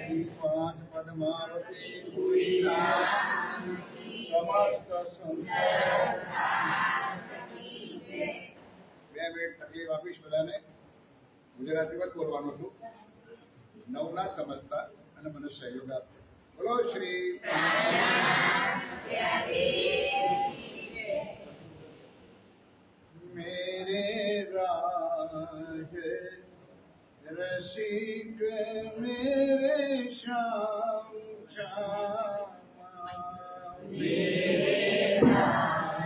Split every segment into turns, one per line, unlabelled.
श्रीपाद पद्मावती समस्त सुंदर બે મિનિટ તકલીફ આપીશ બધાને. ગુજરાતીમાં જ બોલવાનું છું. નવના સમજતા અને મને સહયોગ આપજો. બોલો શ્રી मेरे राज रसिक मेरे श्याम श्यामा मेरे राज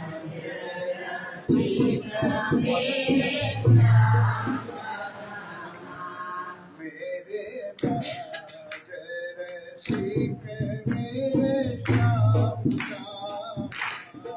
रसिक मेरे मेरे राज रसिक मेरे श्याम मेरे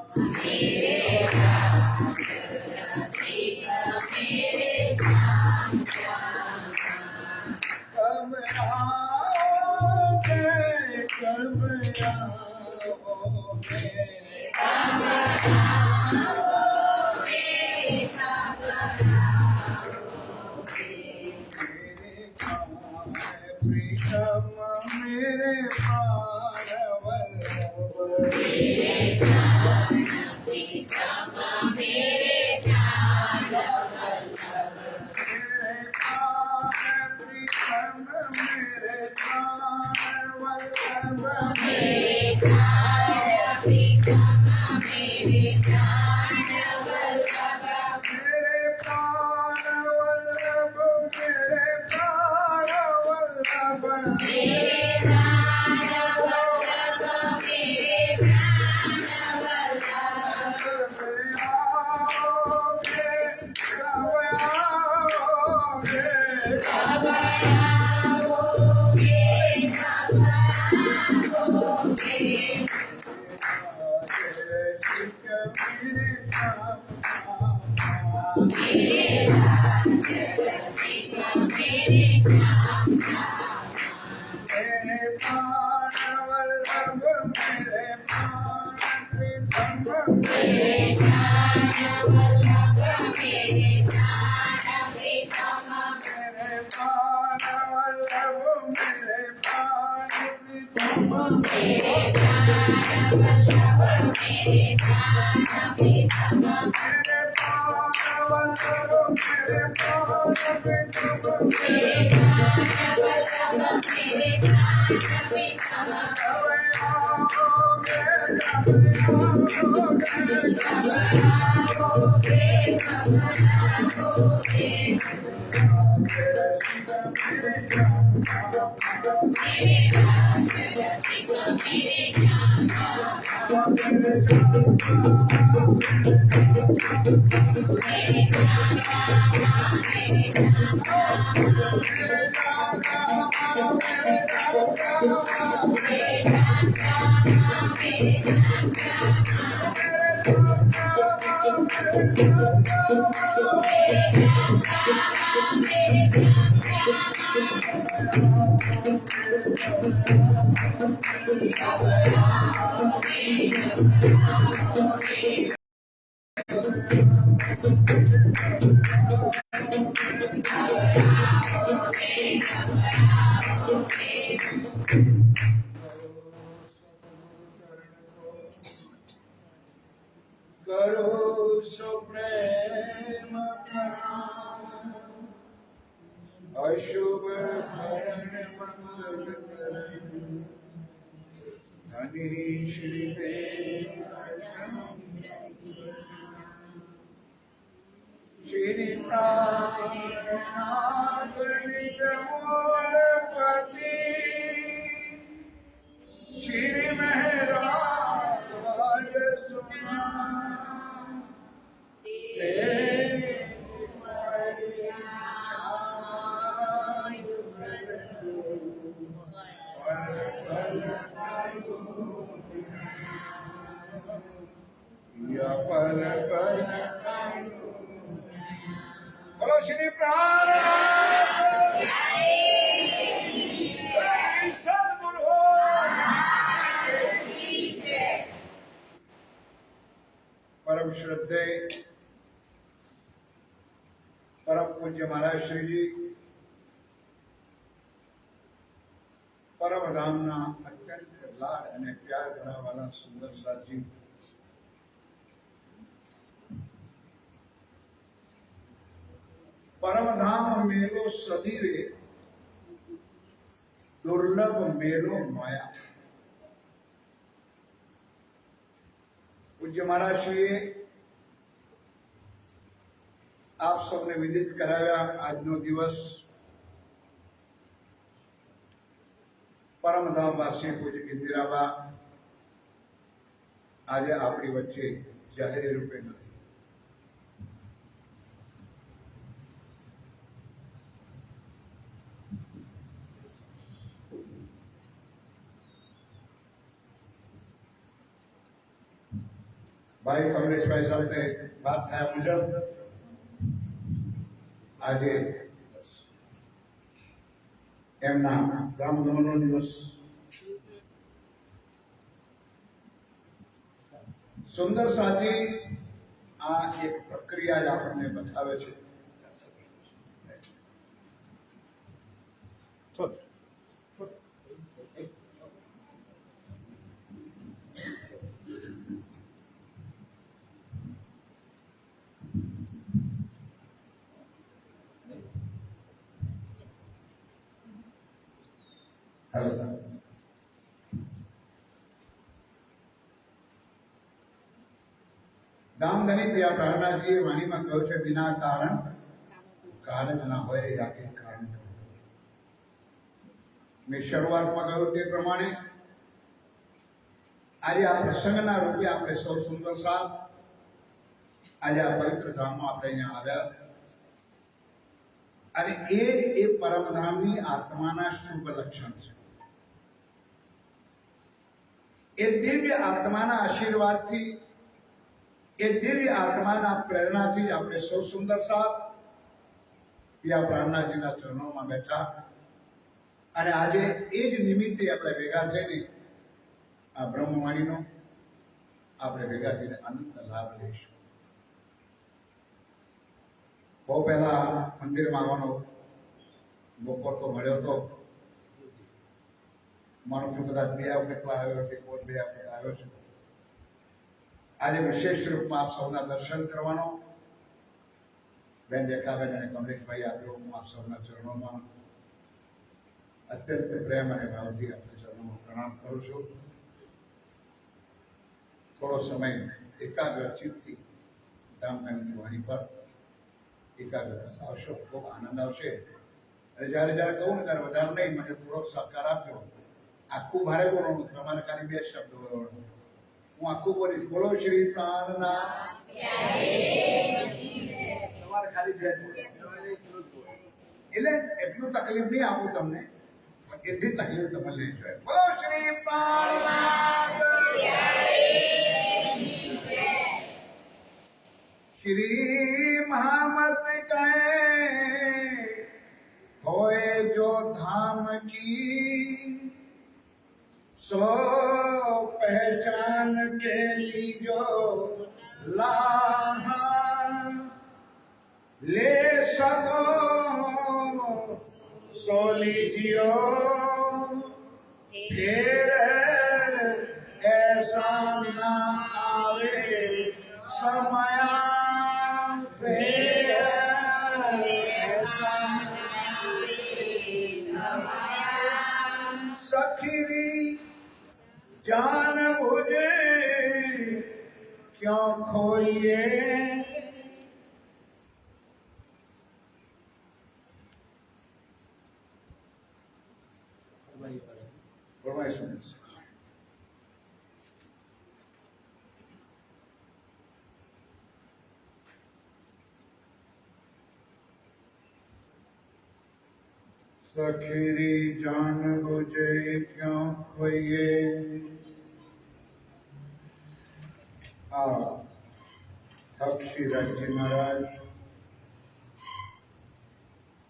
करो सो प्रेम अशुभ हरण मंगल करण धनी श्री श्री प्राणनाथ निजमोलपति श्री महराज सुना बोलो श्री प्राण परम श्रद्धे परम पूज्य महाराज श्री जी પરમધામના અત્યંત લાડ અને પ્યાર ભરાવાળા સુંદર સાજી परमधाम मेलो सदीरे दुर्लभ मेलो माया। पूज्य महाराज श्री आप सबने विदित कराया आज नो दिवस परमधाम वासी पूज्य इंदिराबा आज आपणी वच्चे जाहिर रूपे नहीं। भाई कमलेश भाई साथ बात था मुजब आज एमना रामनवमीनो दिवस सुंदर साजी आ एक प्रक्रिया आपने बतावे छे। दामधनी प्रिया प्राणनाथ जी वाणी में कहू छे बिना कारण कारण ना होय जाके कारण। मैं शुरुआत में कहू ते प्रमाणे आज आ प्रसंगना रूपे आपणे सौ सुंदर साथ आज आ पवित्र धाम में आपणे अहींया आव्या अने ए परमधामनी आत्माना शुभ लक्षण छे। ए दिव्य आत्माना आशीर्वाद थी ए दिव्य आत्माना प्रेरणा थी आपणे सौ सुंदर साथ या प्राणनाथ जी चरणों में बैठा अने आज एज निमित्ते आपणे भेगा थईने आ ब्रह्मवाणीनो आपणे भेगा थईने अनंत लाभ लईशुं। बहुत पहला मंदिर में आवવાનો बपोर तो मळ्यो तो मानु छुं कदाच 2 वखत आव्यो के कोई 2 वखत आव्यो छुं। आज विशेष रूप में आप सबना दर्शन करवानो बेन रेखाबेन अने कमलेश भाई आप्यो हूँ आप सबना चरणों में अत्यंत प्रेम अने भावथी अपने चरणों में प्रणाम करूं छुं। थोड़ो समय एकाग्र चित्तथी दामधनीनी वाणी पर एकाग्रता आवशो खूब आनंद आवशे। जયારે જયારે કહું ને ત્યારે વધારે નહીં મને થોડો સહકાર આપજો। આખું ભારે બોલવાનું છે અમારે ખાલી 2 શબ્દો બોલવાનું હું આખું બોલીશ બોલો શ્રી પ્રાણનાથ તમારે ખાલી 2 એટલે એટલું તકલીફ નહીં આપું તમને એટલી તકલીફ તમે લેજો। બોલો શ્રી પ્રાણનાથ श्री महामत कहे होए जो धाम की सो पहचान के लीजो लाहा ले सको सो लीजियो फिर ऐसा ना आवे समया सखीरी जान बुझे क्यों खोइए सखीरी जान बुझे क्यों खोइए। श्री राज्य महाराज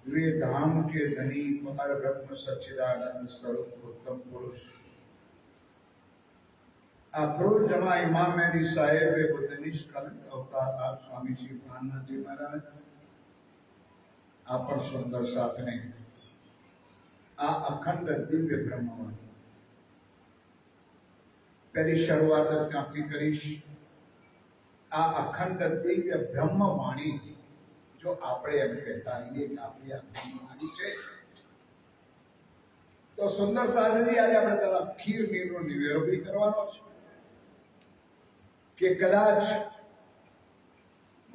वे धाम के धनी पर ब्रह्म सच्चिदानंद स्वरूप उत्तम पुरुष अफरोज जमा इमाम मेहदी साहेब वे बुद्ध निष्कलंक अवतार आप स्वामी श्री प्राणनाथ जी महाराज आप सुंदर साथ ने આ અખંડ દિવ્ય બ્રહ્મવાણી પહેલી શરૂઆત ત્યાંથી કરીશ. આ અખંડ દિવ્ય બ્રહ્મવાણી જો આપણે એમ કહેતા હોઈએ કે આપણી આ બ્રહ્મવાણી છે, તો સુંદર સાધનજી આજે આપણે તરફ ખીર નીરનો નિવેડો બી કરવાનો છે કે કદાચ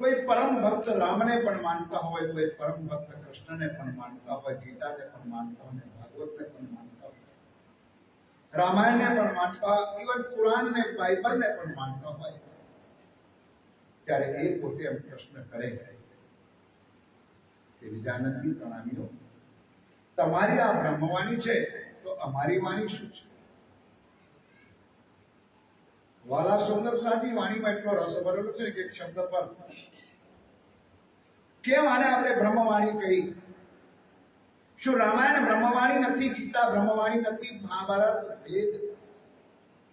કોઈ પરમ ભક્ત રામને પણ માનતા હોય, કોઈ પરમ ભક્ત કૃષ્ણને પણ માનતા હોય, ગીતાને પણ માનતા હોય, ભાગવતને પણ માનતા હોય, રામાયણને પણ માનતા હોય, ઇવન પુરાણને બાઇબલને પણ માનતા હોય, ત્યારે એ પોતે એમ પ્રશ્ન કરે કે વિજાનંદજી પ્રણામીઓ, તમારી આ બ્રહ્મવાણી છે તો અમારી વાણી શું છે? વાલા સુંદર સાહેબની વાણીમાં એટલો રસ ભરેલો છે કે એક શબ્દ પર કેમ આને આપણે બ્રહ્મવાણી કહી? શું રામાયણ બ્રહ્મવાણી નથી? ગીતા બ્રહ્મવાણી નથી? મહાભારત, વેદ,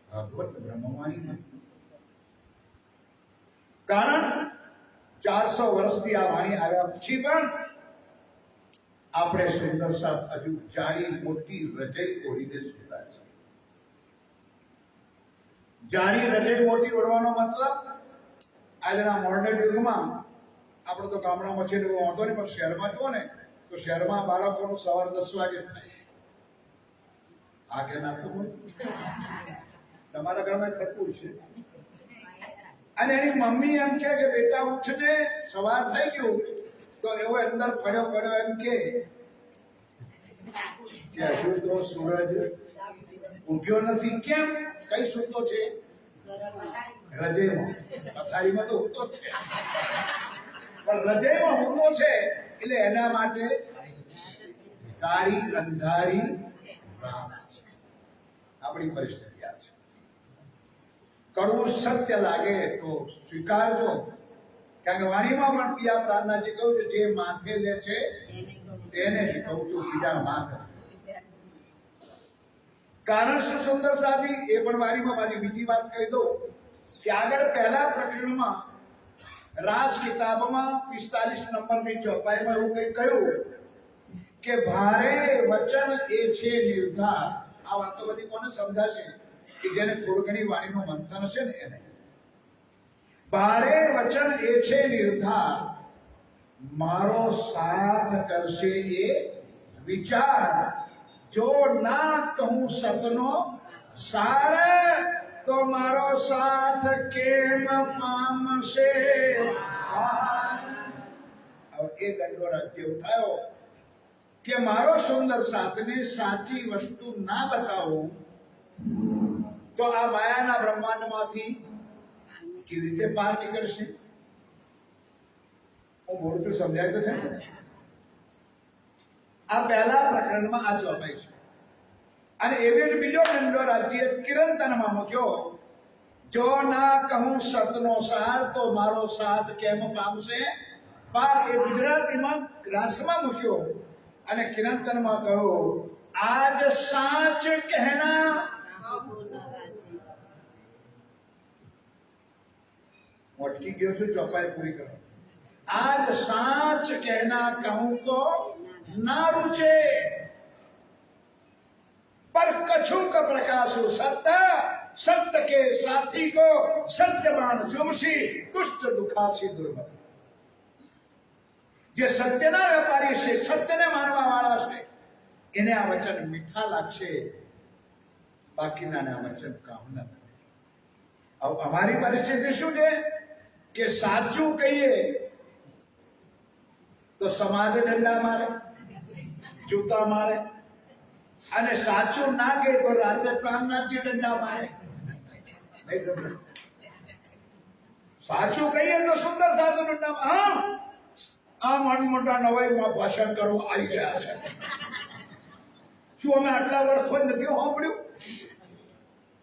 ભાગવત બ્રહ્મવાણી નથી? કારણ 400 વર્ષથી આ વાણી આવ્યા પછી પણ આપણે સુંદર સાથ હજુ જાડી મોટી રજઈ ઓઢીને સૂતા છે. જાડી રજઈ મોટી ઓઢવાનો મતલબ આજના મોડર્ન યુગમાં આપણે તો ગામડામાં છે વાંધો નહીં, પણ શહેરમાં જુઓ ને તો શહેરમાં બાળકોનું સવાર 10 વાગે થાય. આ કે ના થતું? તમારા ઘરમાં થતું છે. અને એની મમ્મી એમ કે બેટા ઉઠને, સવાર થઈ ગયું, તો એવો અંદર પડ્યો એમ કે હજુ તો સૂરજ ઉગ્યો નથી. કેમ? કઈ સૂતો છે? રજઈમાં. પથારીમાં તો ઉતો જ છે, પણ રજઈમાં ઉતો છે એટલે એના માટે કાળી અંધારી આપણી પરિસ્થિતિ આ છે. કરવું સત્ય લાગે તો સ્વીકારજો, કારણ કે વાણીમાં પણ પિયા પ્રાર્થનાજી કહું છે, જે માથે લે છે તેને જ કહું છું, બીજા માં. કારણ શું સુંદર સાથી? એ પણ વાણીમાં મારી બીજી વાત કહી દઉં કે આગળ પહેલા પ્રકરણમાં રાસ કિતાબમાં 45 નંબરની ચોપાઈમાં એવું કંઈક કહ્યું કે ભારે વચન એ છે નિર્ધાર. આ વાતો બધી કોને સમજાશે? કે જેને થોડી ઘણી વાણીનું મંથન હશે ને એને. ભારે વચન એ છે નિર્ધાર, મારો સાથ કરશે એ વિચાર, જો ના કહું સતનો સાર, તો મારો સાથ કેમ પામશે? હવે એ દંડો રાજ્ય ઉઠાયો કે મારો સુંદર સાથને સાચી વસ્તુ ના બતાવું તો આ માયાના બ્રહ્માંડમાંથી કેવી રીતે બહાર નીકળશે? હું બોલું છું, સમજાય તો છે? આ પહેલા પ્રકરણમાં આ ચોપાઈ છે. અને એવી જ બીજો દંડો રાજ્ય કિરંતનમાં મૂક્યો, જો ના કહું સતનો સાર, તો મારો સાથ કેમ પામશે પાર. એ ગુજરાતીમાં રાસમાં મૂક્યો અને કિરંતનમાં કહ્યું, આજ સાચ કહેના અટકી ગયો છું, ચોપાઈ પૂરી કરો. आज साच कहना कहूं को ना रुचे, पर कछु का प्रकाशु सत्य, सत्य के साथी को सत्यवान चुमसी, दुष्ट दुखासी दुर्मत. જે સત્યના વેપારી છે, સત્યને માનવા વાળા છે, એને આ વચન મીઠા લાગશે, બાકીના આ વચન કામ નથી. હવે અમારી પરિસ્થિતિ શું છે કે સાચું કહીએ તો સમાજ દંડા મારે, જૂતા મારે, અને સાચું ના કહે તો રાતે પ્રાણનાથજી દંડા મારે. નહીં સમજ? સાચું કહીએ તો સુંદર સાધુ દંડા. હા, આ મોટા નવાઈમાં ભાષણ કરવા આવી ગયા છે. શું અમે આટલા વર્ષ હોય નથી સાંભળ્યું?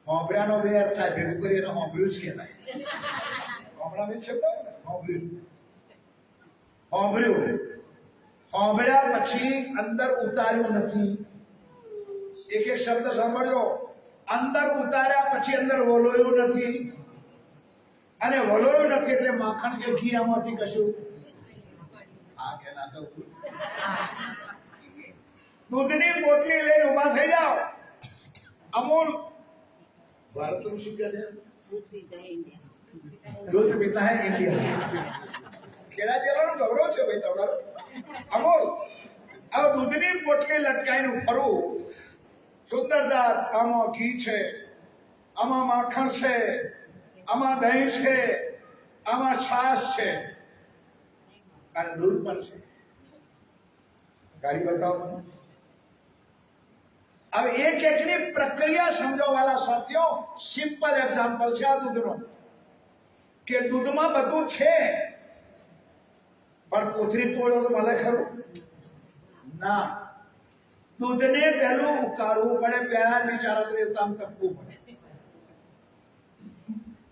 સાંભળ્યાનો બે અર્થ થાય, ભેગું કરીને સાંભળ્યું જ કહેવાય. સાંભળાવી છે તો સાંભળ્યું. સાંભળ્યા પછી અંદર ઉતાર્યું નથી. એક એક શબ્દ સાંભળ્યો, અંદર ઉતાર્યા પછી અંદર વલોયું નથી, અને વલોયું નથી એટલે માખણ કે ઘી આમાંથી કશું દૂધની પોટલી લઈને ઊભા થઈ જાઓ. અમૂલ ભારતનું શું કહે છે? દૂધ પીતા હે ઇન્ડિયા. ખેડા જિલ્લાનું ગૌરવ છે ભાઈ તમારું. અમૂલ આ દૂધની પોટલી લટકાઈને ફરવું. સુંદર જાત. આમાં ઘી છે, આમાં માખણ છે, આમાં દહીં છે, આમાં છાશ છે અને દૂધ પણ છે. ગાડી બતાવો. હવે એક એકની પ્રક્રિયા સમજાવવાલા સાથીઓ, સિમ્પલ એક્ઝામ્પલ છે આ દૂધનો કે દૂધમાં બધું છે પણ કોથળી તોડો તો મળે ખરું? ના. દૂધને પહેલું ઉકાળવું પડે, પહેલા બિચારા દેવતાને તપવું પડે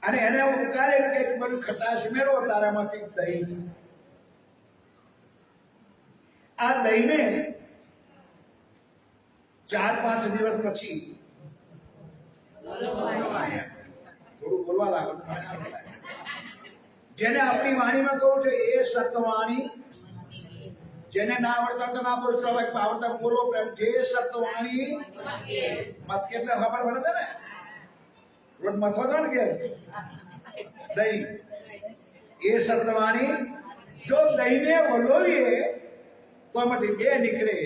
અને એને ઉકાળે કે બધું ખટાશ મેળવો તારામાંથી દહીં. આ દહીંને 4-5 દિવસ પછી થોડું બોલવા લાગો. જેને આપણી વાણીમાં કહું છે એ સતવાણી. જેને ના આવડતા તો ના બોલશો, આવડતા બોલો પ્રેમ. જે સતવાણી મત એટલે ખબર પડે ને, રોજ મથો છો ને કે દહીં. એ સતવાણી જો દહીંને વલોવીએ તો એમાંથી 2 નીકળે,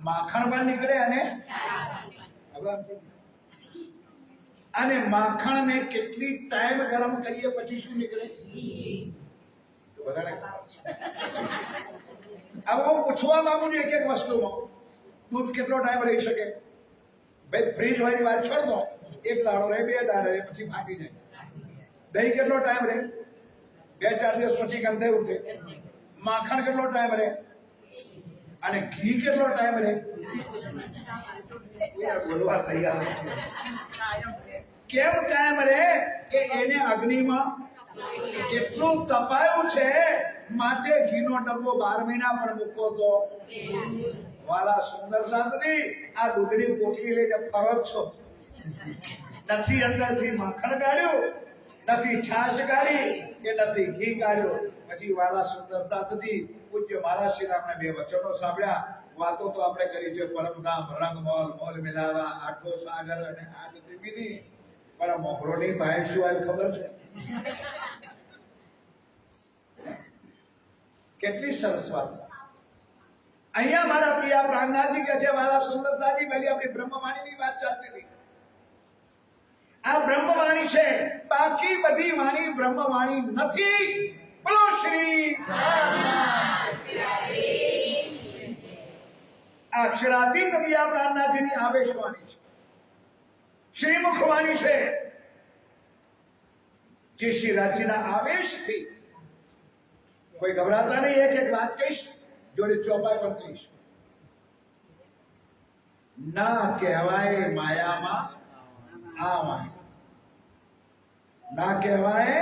માખણ પણ નીકળે અને માખણ ને કેટલી ટાઈમ ગરમ કરીએ પછી શું નીકળે? બધાને હવે હું પૂછવા માંગુ છું એક વસ્તુમાં, દૂધ કેટલો ટાઈમ રહી શકે? ભાઈ ફ્રીજ હોય વાત છોડ દો, 1 દાડો રહે, 2 દાડો રહે, પછી ફાટી જાય. દહીં કેટલો ટાઈમ રહે? 2-4 દિવસ પછી ગંધે ઉઠે. માખણ કેટલો ટાઈમ રહે? અને ઘી કેટલો ટાઈમ રહે? બોલવા તૈયાર કેમ કાયમ રહે? કે એને અગ્નિમાં કેટલું તપાયું છે, માટે ઘીનો ડબ્બો 12 મહિના પણ મૂકો તો. વાલા સુંદર સાધની, આ દૂધની પોટલી લઈને ફરો છો, નથી અંદરથી માખણ કાઢ્યું, નથી છાશ કાઢી કે નથી ઘી કાઢ્યું. પછી વાલા સુંદર સાધની પૂજ્ય મહારાજ શ્રી રામને 2 વચનો સાંભળ્યા. વાતો તો આપણે કરી છે, પરમધામ રંગમોલ મોલ મિલાવા, આઠો સાગર અને આગ દીવીની. પણ મોગરોની બહાર શું આવી ખબર છે? કેટલી સરસ વાત. અહીંયા મારા પ્રિય પ્રાણનાથજી કહે છે, વાલા સુંદર સાજી, પહેલી આપણી બ્રહ્મવાણીની વાત ચાલતી હતી. આ બ્રહ્મવાણી છે, બાકી બધી વાણી બ્રહ્મવાણી નથી. બોલો શ્રી અક્ષરાતીત પ્રિય પ્રાણનાથજીની આવેશવાણી છે, શ્રીમુખવાણી છે, જે શ્રી રાજ્યના આવેશથી કોઈ ગભરાતા નહીં. એક વાત કહીશ, જોડે ચોપાઈ પણ કહીશ. ના કહેવાય માયામાં આ વાણી, ના કહેવાય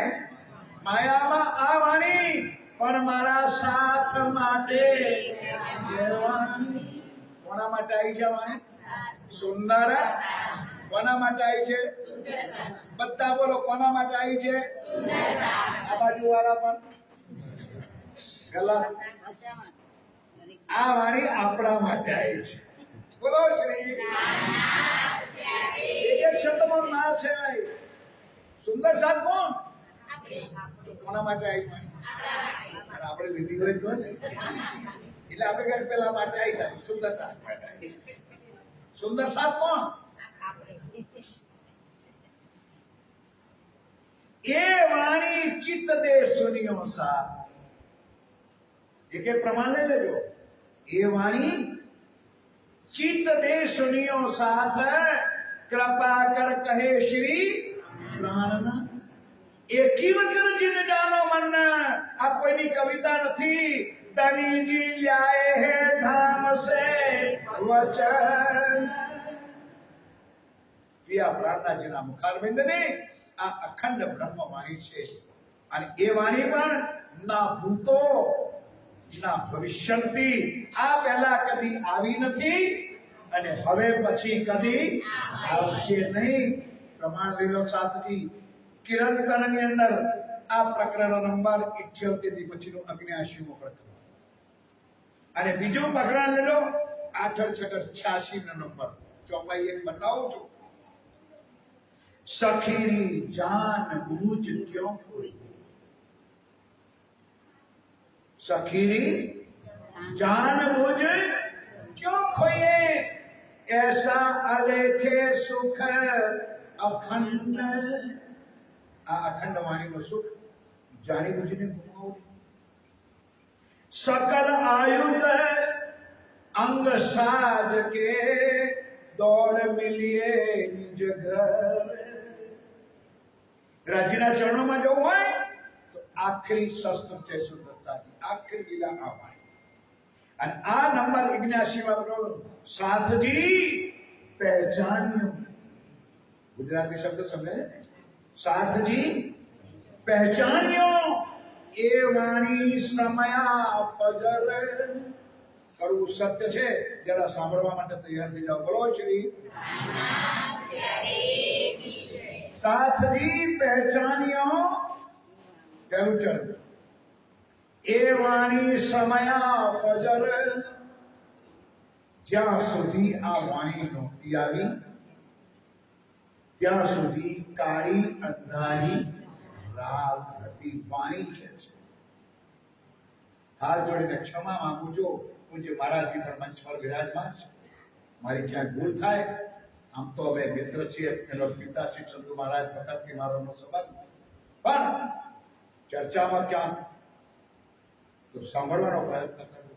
માયામાં આ વાણી, પણ મારા સાથ માટે કહેવાની. કોના માટે આવી છે વાણી? સુંદર. કોના માટે આવી છે? બધા બોલો, કોના માટે આવી છે? આ બાજુ વાળા પણ ગલત. આ વાણી આપણા માટે આવી છે. બોલો શ્રી એક શબ્દમાં નાર છે. સુંદર સાથ કોણ? કોના માટે આવી વાણી? આપણે લીધી હોય તો એટલે આપણે કઈ પેલા માટે આવી જાય. સુંદર સાથ. સુંદર સાથ કોણ? એ વાણી ચિત્ત દે સુનિયો સાથ. એક પ્રમાણ લઈ લેજો. એ વાણી ચિત્ત દે સુનિયો સાથ, કૃપા કર કહે શ્રી પ્રાણનાથ. એકી વચન જીન જાનો મન. આ કોઈની કવિતા નથી. તનીજી લાએ હે ધામ સે વચન. પ્રિય પ્રાણનાથજીના મુખારબિંદની આ અખંડ બ્રહ્મવાણી છે. અને એ વાણી પણ ના ભૂતો ના ભવિષ્યથી આ પહેલા કદી આવી નથી અને હવે પછી કદી આવશે નહીં. પ્રમાણ લેલો સાથથી કિરણની અંદર આ પ્રકરણ નંબર 78 થી પછીનું 79મું પ્રકરણ. અને બીજું પ્રકરણ લેલો 8886 નંબર ચોપાઈ એક બતાવું છું। સખીરી જાન બૂझ क्यों खोई, सखीरी जान बूझ क्यों खोए, ऐसा अलेखे सुख अखंड। आ अखंड वाणी नो सुख जानी बूझने गुमाओ। सकल आयुध अंग साज के दौड़ मिलिए निज घर। राज्यना चरणों में जो है तो आखिरी शस्त्र છે સુંદરતાજી, આખરી લીલા આ વાણી। અને આ નંબર 79 માં બોલો સાથજી પહેચાન્યો। ગુજરાતી શબ્દ સમજાય ને? સાથજી પહેચાન્યો એ વાણી સમયા ફજર। કરું સત્ય છે, જરા સાંભળવા માટે તૈયાર થઈ જાઓ। બોલો શ્રી સાથજી પહેચાન્યો પહેલું ચરણ, એ વાણી સમયા ફજર। જ્યાં સુધી આ વાણી નહોતી આવી ત્યાં સુધી કાળી અંધારી રાત હતી। વાણી કે છે। હાથ જોડીને ક્ષમા માંગુ છું, પૂજ્ય મહારાજજી પણ મંચ પર વિરાજમાન છે। મારી ક્યાંક ભૂલ થાય, આમ તો હવે મિત્ર છીએ, પેલો પિતા શ્રી ચંદુ મહારાજ વખતથી મારોનો સંબંધ, પણ ચર્ચામાં ક્યાંક તો સાંભળવાનો પ્રયત્ન કરવો।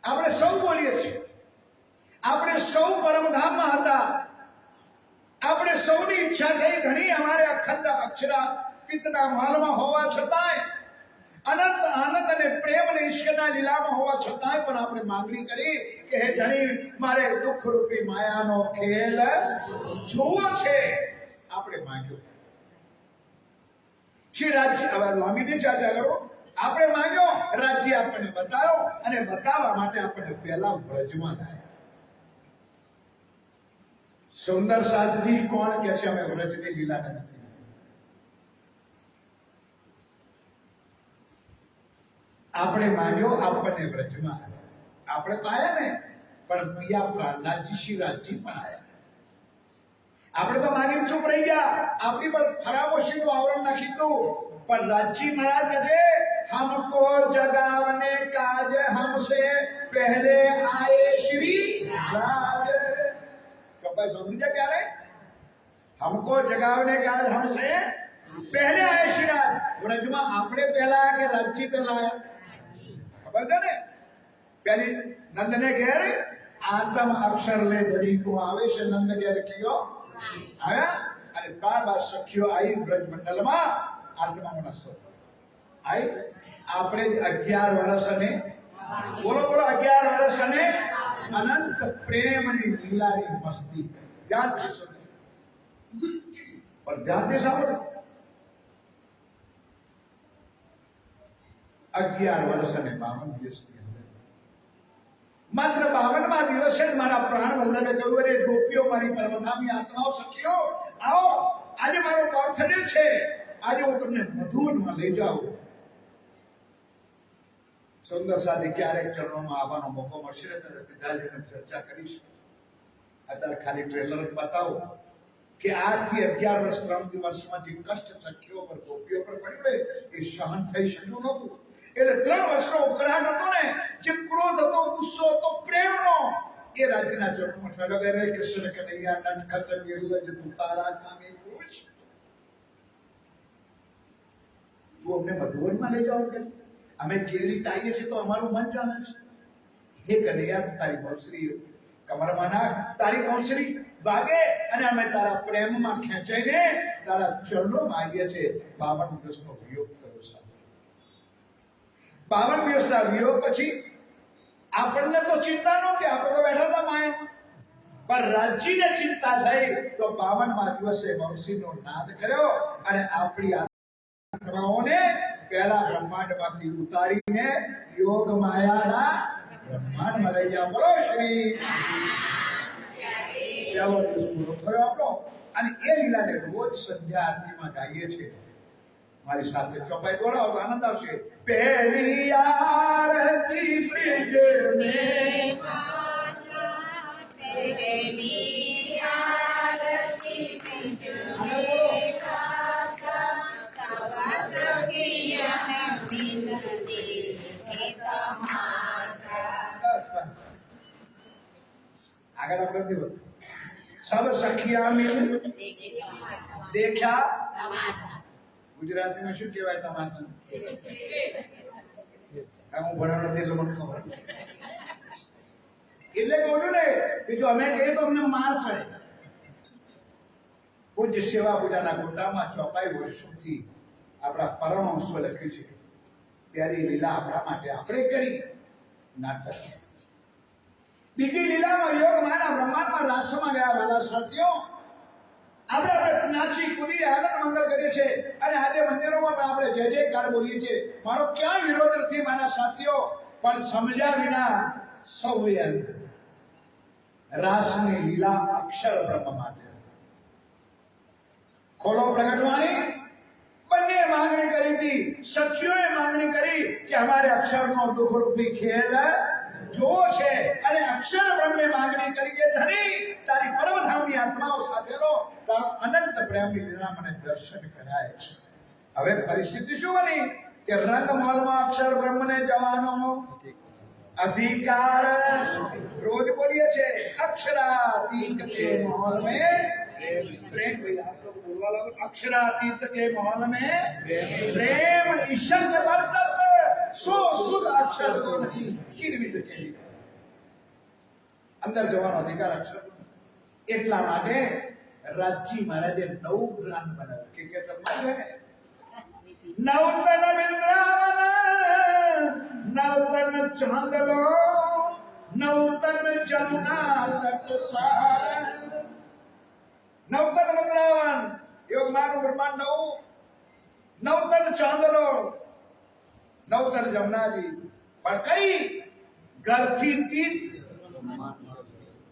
આપણે સૌ બોલીએ છીએ, આપણે સૌ પરમધામમાં હતા, આપણે સૌની ઈચ્છા થઈ ઘણી અમારે અખંડ અક્ષરાતીતના મહાલમાં હોવા છતાંય, અનંત આનંદ અને પ્રેમ અને ઈશ્વરના લીલામાં હોવા છતાંય પણ આપણે માંગણી કરી કે હે ધણી મારે દુઃખ રૂપી માયાનો ખેલ જોવો છે। આપણે માંગ્યો શ્રી રાજ્ય, હવે લાંબી ચર્ચા કરો। આપણે માંગ્યો, રાજ્ય આપણને બતાવ્યો, અને બતાવવા માટે આપણને પહેલા વ્રજમાં લાવ્યા। સુંદર સાથજી કોણ કે છે અમે વ્રજની લીલાને નથી, આપણે માંગ્યો, આપણને વ્રજમાં આવ્યા। આપણે તો આયા ને, પણ પિયા પ્રહલાદજી શ્રી રાજજી પણ આયા। આપણે તો માંગીને ચૂપ રહી ગયા, આપણી પર ફરામોશીનું આવરણ નાખી દીધું, પણ રાજજી મહારાજ કહે हमको जगावने काज हमसे पहले आए श्री राज। कब समझा क्या रे? हमको जगावने काज हमसे पहले आए श्री राज। व्रजમાં આપણે પહેલા કે રાજજી પહેલા આયા? ખબર છે ને? પહેલી નંદને ઘેર આતમ અક્ષર લે ધરી કો આવે છે, નંદ ઘેર કયો આયા, અને બાર સખીઓ આવી વ્રજ મંડળમાં આત્માનો સ્વરૂપ આઈ। આપણે 11 વર્ષ અને બોલો બોલો 11 વર્ષ અને અનંત પ્રેમ અને લીલાની મસ્તી ધ્યાનથી સુનો, પણ ધ્યાનથી સાંભળો। 11 વર્ષ અને 52 દિવસની અંદર માત્ર 52મા દિવસે જ મારા પ્રાણ વલ્લભે કહ્યું, અરે ગોપીઓ, મારી પરમધામી આત્માઓ, સખીઓ, આવો, આજે મારો બર્થડે છે, આજે હું તમને મધુવનમાં લઈ જાઉં। સુંદર સાથે ક્યારેક ચરણોમાં આવવાનો મોકો મળશે ત્યારે સીધા જઈને ચર્ચા કરીશ। અત્યારે ખાલી ટ્રેલર જ બતાવો કે 8 થી 11 વર્ષ 3 દિવસમાં જે કષ્ટ સખીઓ પર ગોપીઓ પર પડ્યું એ સહન થઈ શક્યું નહોતું। એટલે 3 વર્ષનો ઉકળાટ હતો ને, જે ક્રોધ હતો, ગુસ્સો હતો, પ્રેમનો, એ રાજ્યના ચરણોમાં ઠાલો કરે, કૃષ્ણ કનૈયા નટખટ નિર્લજ્જ તું તારા કામી પુરુષ, તું અમને મધુવનમાં લઈ જાઓ કે અમે કેવી રીતે આવીએ છીએ તો અમારું મન જાણે છે। હે કનૈયા, તારી બહુશ્રી કમરમાં નાખ, તારી બહુશ્રી વાગે અને અમે તારા પ્રેમમાં ખેંચાઈને તારા ચરણોમાં આવીએ છીએ। 52 દિવસનો વિયોગ થયો સાથે। 52 દિવસના વિયોગ પછી આપણને તો ચિંતા નહોતી, આપણે તો બેઠા હતા માયામાં, પણ રાજ્યને ચિંતા થઈ તો 52મા દિવસે બહુશ્રીનો નાદ કર્યો અને આપણી આત્માઓને પહેલા બ્રહ્માંડમાંથી ઉતારીને યોગ માયાના બ્રહ્માંડમાં લઈ ગયા। બોલો શ્રી પહેલો દિવસ પૂરો થયો આપણો, અને એ લીલાને રોજ સંધ્યા આરતીમાં ગાઈએ છીએ। મારી સાથે ચોપાઈ દોડાવો તો આનંદ આવશે. પહેલી આરતી બ્રિજ મેં
પહેલી આરતી બ્રિજ મેં સબ સખિયન વિનતી હે તમાસા.
આગળ આપણે સબ સખિયા મિલ દેખ્યા
તમાસા.
ગુજરાતીમાં શું કહેવાય તમાસા? હું ભણવાનો નથી એટલે મને ખબર એટલે કહું છું ને કે જો અમે કહીએ તો અમને માર પડે. પૂજ્ય સેવા પૂજાના ગોટામાં ચોપાઈ વર્ષોથી આપણા પરમહંસો લખ્યું છે. ત્યારે લીલા આપણા માટે આપણે કરી નાટક. બીજી લીલામાં યોગમાના બ્રહ્માંડમાં રાસમાં ગયા વાલા સાથીઓ. આપણે નાચી કૂદી આનંદ મંગળ કરીએ છીએ અને આજે મંદિરોમાં પણ આપણે જય જયકાર બોલીએ છીએ. મારો ક્યાં વિરોધ નથી મારા સાથીઓ, પણ સમજ્યા વિના સૌએ અંત. રાસની લીલા અક્ષર બ્રહ્મ માટે ખોલો પ્રગટવાની બંને માંગણી કરી હતી. સખીઓએ માંગણી કરી કે અમારે અક્ષરનો દુઃખરૂપી ખેલ જોવો છે અને અક્ષર બ્રહ્મે માંગણી કરી કે ધણી તારી પરમધામની આત્માઓ સાથેનો તારો અનંત પ્રેમની લીલા મને દર્શન કરાય. હવે પરિસ્થિતિ શું બની કે રંગમહલમાં અક્ષર બ્રહ્મને જવાનો अधिकार रोज बोलिए छे अक्षरातीत के महल में प्रेम. भाई आप लोग बोलवा लो. अक्षरातीत के महल में प्रेम ईश्वर के बरकत सो सुध अक्षर को नहीं किरवित के लिए अंदर जवान अधिकार अक्षर એટલા માટે રાજી મહારાજે નવ ગ્રામ બનાવ્યું કે તમને નવતન વિંદ્રાવન નવતન ચાંદલો નવતન જમુના તટ સાર. નવતન વિંદ્રાવન યોગમાનું બ્રહ્માંડ નવતન ચાંદલો નવતન જમનાજી. પણ કઈ ઘરથી તીત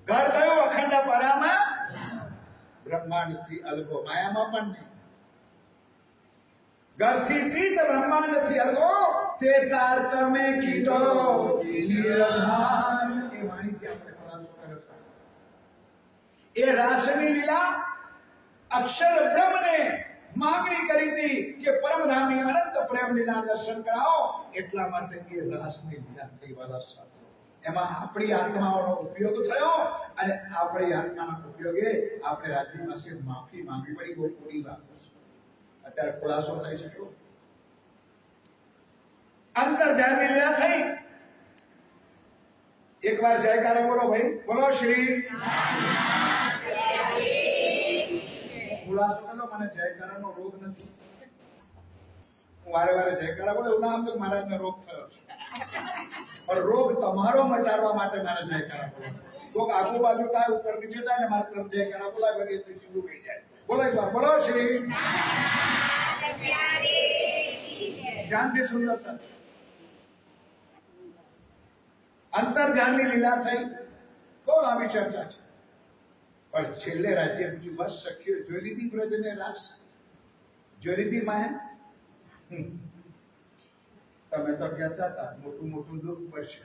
ઘર કયું અખંડ પરામાં બ્રહ્માંડ થી અલગો માયામાં પણ નહીં. ઘરથી તીત બ્રહ્માંડ થી અલગો તે તાર તમે કીધો નિરહાર. એ વાણીથી આપણે ખલાસો કર્યો છે. એ રાસની લીલા અક્ષર બ્રહ્મને માંગણી કરી હતી કે પરમધામની અનંત પ્રેમ લીલા દર્શન કરાવો. એટલા માટે એ રાસની લીલા થઈ વાલા સાથે એમાં આપણી આત્માઓનો ઉપયોગ થયો અને આપણી આત્માના ઉપયોગે આપણે રાજ્ય પાસે માફી માંગવી પડી. બહુ થોડી વાત છે. અત્યારે ખુલાસો થઈ શક્યો. અંતર્ધ્યાની લીલા થઈ. એકવાર જયકારા બોલો ભાઈ, બોલો શ્રી. ખુલાસો કરો. મને જયકારાનો રોગ નથી. હું વારે વારે જયકારા બોલે એવું નામ તો મહારાજને રોગ થયો છે. પણ રોગ તમારો મટાડવા માટે મારે જયકારા બોલવા. કોક આજુબાજુ થાય ઉપર નીચે થાય ને મારે તરત જયકારા બોલાય વગેરે તે ચીલું થઈ જાય. બોલો એકવાર બોલો શ્રી. ધ્યાનથી સુંદર સર. અંતર્ધ્યાનની લીલા થઈ. બહુ લાંબી ચર્ચા છે. પણ છેલ્લે રાજ્ય બીજું બસ સખ્યો જોઈ લીધી વ્રજને રાસ જોઈ લીધી માયા. તમે તો કહેતા હતા મોટું મોટું દુઃખ પડશે.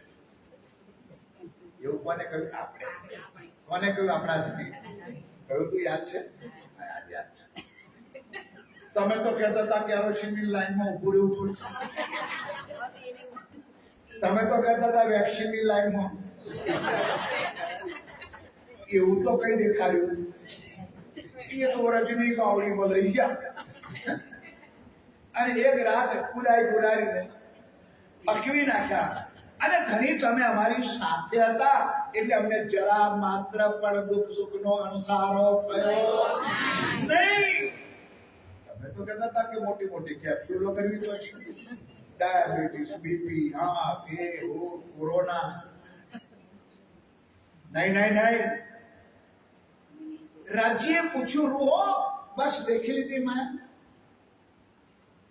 એવું કોને કહ્યું? આપણે. કોને કહ્યું? આપણા જ નહીં કહ્યું. તું યાદ છે? યાદ છે. તમે તો કહેતા હતા કેરોસીનની લાઈનમાં ઉભું રહેવું પડશે. તમે તો કહેતા હતા વેક્સિનની લાઈનમાં. એવું તો કઈ દેખાડ્યું? એ તો રજની ગાવડીમાં લઈ ગયા અને એક રાત કુડાડીને અકવી નાખ્યા. અને ધણી તમે અમારી સાથે હતા એટલે અમને જરા માત્ર પણ દુઃખ સુખનો અણસારો થયો નહીં. તમે તો કહેતા હતા કે મોટી મોટી કેપ્સ્યુલો કરવી પડશે. ડાયાબિટીસ, બીપી, હા એ કોરોના. નહીં નહીં નહીં. રાજ્યે પૂછ્યું રૂહો બસ દેખી લીધી મેં.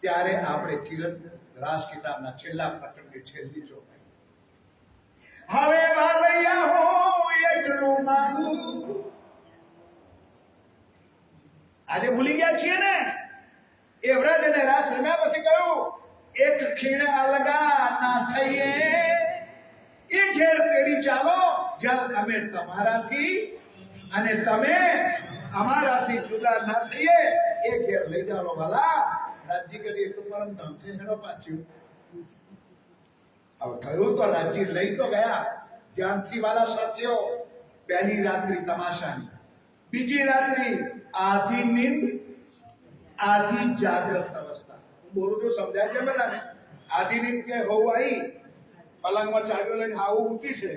ત્યારે આપણે કિરણ રાસ કિતાબના છેલ્લા પટની છેલ્લી ચોપાઈ. હવે વાલૈયા હો એટલું માંગુ. આજે ભૂલી ગયા છીએ ને એ વ્રજ અને રાસ રમ્યા પછી કહ્યું, એક ખીણ અલગા ના થઈએ, એ ઘેર તેડી ચાલો જ્યાં અમે તમારાથી અને તમે અમારાથી જુદા ના થઈએ, એ ઘેર લઈ જાઓ વાલા. રાજજી કરી તો પરમ ધામ છે હેડો પાછું. હવે કહ્યું તો રાજજી લઈ તો ગયા. ધ્યાનથી વાલા સાથીઓ, પહેલી રાત્રિ તમાશાની, બીજી રાત્રિ આધી નીંદ આધી જાગ્રત અવસ્થા. બોલું તો સમજાય છે પેલા ને? આધી નીંદ કે હોવ આવી પલંગમાં ચાવીઓ લઈને આવું ઊંચી છે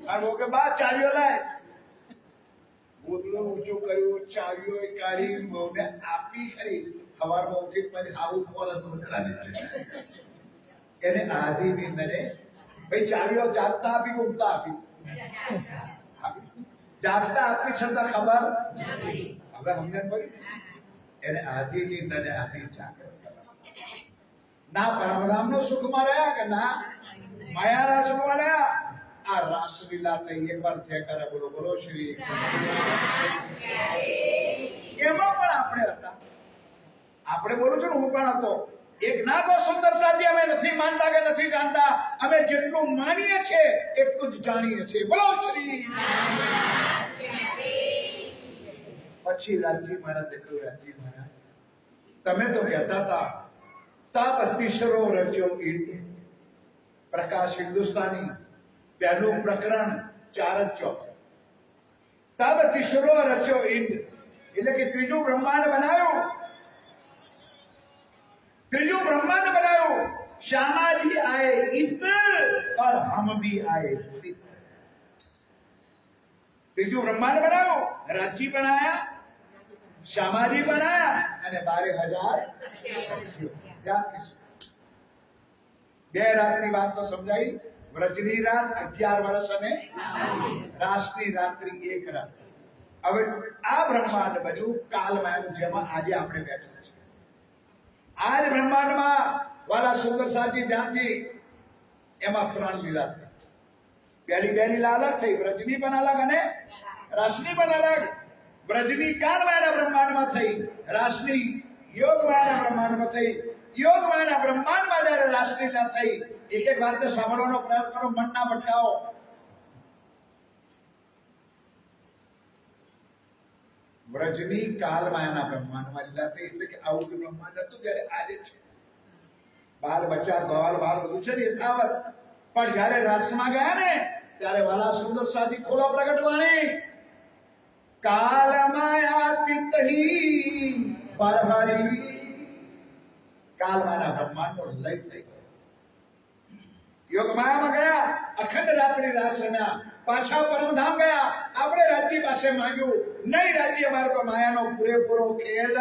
અને કે બા ચાવીઓ લાય. ગોદડું ઊંચું કર્યું, ચાવીઓ કાઢી બહુને આપી ખરી. સવારમાં ઉઠી પછી આવું ખોલ ગોદડાની છે એને આધી નીંદ ને ભાઈ ચાવીઓ જાગતા આપી ઊંઘતા આપી? જાગતા આપી છતાં ખબર હવે સમજણ પડી. એને આધી નીંદ અને આધી જાગ્રત ના પરમધામનું સુખમાં રહ્યા કે ના માયાના સુખમાં રહ્યા. આ રાસલીલા થઈ એકવાર થયા કરે. બોલો બોલો શ્રી. એમાં પણ આપણે હતા. આપણે બોલું છું ને, હું પણ હતો. એક ના તો સુંદર સાથી અમે નથી માનતા કે નથી જાણતા. અમે જેટલું માનીએ છીએ એટલું જ જાણીએ છીએ. બોલો શ્રી. પછી રાજજી મહારાજે કહ્યું, રાજજી મહારાજ તમે તો કહેતા હતા તાપ તીસરો રચ્યો ઈંડ. પ્રકાશ હિન્દુસ્તાની પહેલું પ્રકરણ 4:4. તબ તીસરો રચ્યો ઈંડ એટલે કે ત્રીજું બ્રહ્માંડ બનાવ્યું. ત્રીજું બ્રહ્માંડ બનાવ્યું. श्यामाजी आए इत और हम भी आए तित. ત્રીજું બ્રહ્માંડ બનાવ્યું. રાજજી બનાયા, શ્યામાજી બનાયા અને 12,000 બે રાતની વાત તો સમજાઈ. વ્રજની રાત 11 વર્ષ અને રાસની રાત્રિ 1 રાત. હવે આ બ્રહ્માંડ બન્યું કાલમાનું, જેમાં આજે આપણે બેઠા છીએ. આ જ બ્રહ્માંડમાં વાલા સુંદર સાજી ધ્યાનથી એમાં 3 લીલા થઈ. પહેલી 2 લીલા અલગ થઈ. વ્રજની પણ અલગ અને રાસની પણ અલગ. વ્રજની કાલમાના બ્રહ્માંડમાં થઈ, રાસની યોગમાના બ્રહ્માંડમાં થઈ. યોગમાના બ્રહ્માંડમાં જ્યારે રાસલીલા થઈ, એક એક વાતને સાંભળવાનો પ્રયત્ન કરો, મન ના ભટકાવો. વ્રજની કાલમાના બ્રહ્માંડમાં લીલા થઈ એટલે કે આવું જે બ્રહ્માંડ હતું જ્યારે આજે છે. બાલ બચ્ચા ગવાલ બાલ બધું છે ને યથાવત. પણ જ્યારે રાસમાં ગયા ને ત્યારે વાલા સુંદર સાથી ખોલો પ્રગટવાણી. કાલમાયા તિતહી પરહરી. કાલમાના બ્રહ્માંડનો લય થઈ ગયો. યોગમાયામાં ગયા, અખંડ રાત્રિ રાસ રમ્યા, પાછા પરમધામ ગયા. આપણે રાજ્ય પાસે માંગ્યું નહીં, રાજ્ય અમારે તો માયાનો પૂરેપૂરો ખેલ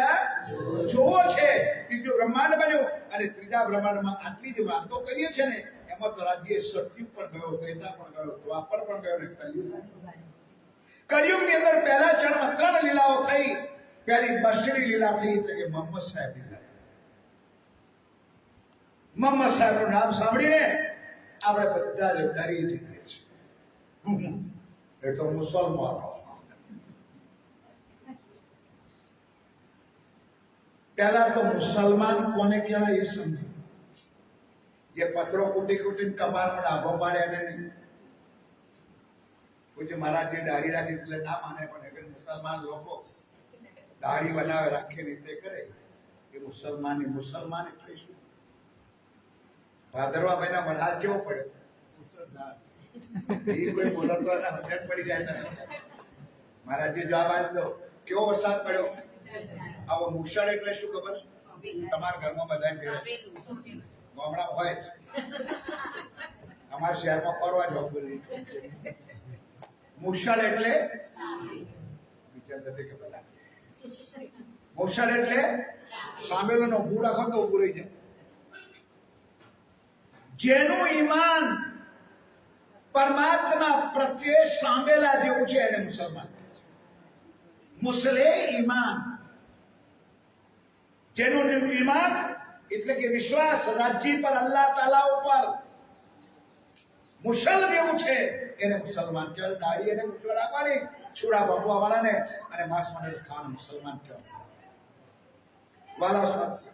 જોવો છે. ત્રીજું બ્રહ્માંડ બન્યું અને ત્રીજા બ્રહ્માંડમાં આટલી જ વાતો કરીએ છે ને, એમાં તો રાજ્ય સતયુગ પણ ગયો, ત્રેતા પણ ગયો, દ્વાપર પણ ગયો ને કલયુગ. કલયુગની અંદર પહેલા ચરણમાં 3 લીલાઓ થઈ. પહેલી બસરી લીલા થઈ એટલે કે મોહમ્મદ સાહેબ લીલા. મોહમ્મદ સાહેબનું નામ સાંભળીને આપણે બધા જ ડરી જઈએ છીએ. એ તો મુસલમાનો. પહેલા તો મુસલમાન કોને કહેવાય એ સમજો. જે પથરો કૂટી કૂટીને કપાળમાં ડાઘો પાડે એને નહીં. કોઈ મહારાજ જે દાઢી રાખી એટલે ના માને, પણ મુસલમાન લોકો દાઢી બનાવે રાખી રીતે કરે એ મુસલમાન એટલે શું? ભાદરવા મહિના વરસાદ કેવો પડ્યો? એ કોઈ બોલતો સમજણ પડી જાય તને. મહારાજજી જવાબ આપી દો, કેવો વરસાદ પડ્યો? આવો મુશળ એટલે શું ખબર? તમારા ઘરમાં બધા ગામડા હોય જ. અમારા શહેરમાં ફરવા જવું બોલી. મુશળ એટલે વિચાર નથી કે પેલા મુશળ એટલે સામેલોનો ઊભું રાખો તો ઊભું રહી જાય. જેનું ઈમાન પરમાત્મા પ્રત્યે સાંભેલા જેવું છે એને મુસલમાન. મુસલે ઈમાન, જેનું ઈમાન એટલે કે વિશ્વાસ રાજ્ય પર, અલ્લાહ તાલા ઉપર મુસલ જેવું છે એને મુસલમાન કહેવાય. દાઢી એને મૂછો રાખવાની, છોડા બાપવા વાળાને અને માંસ માટે ખાવાનું મુસલમાન કહેવાય. વાલા સાથી,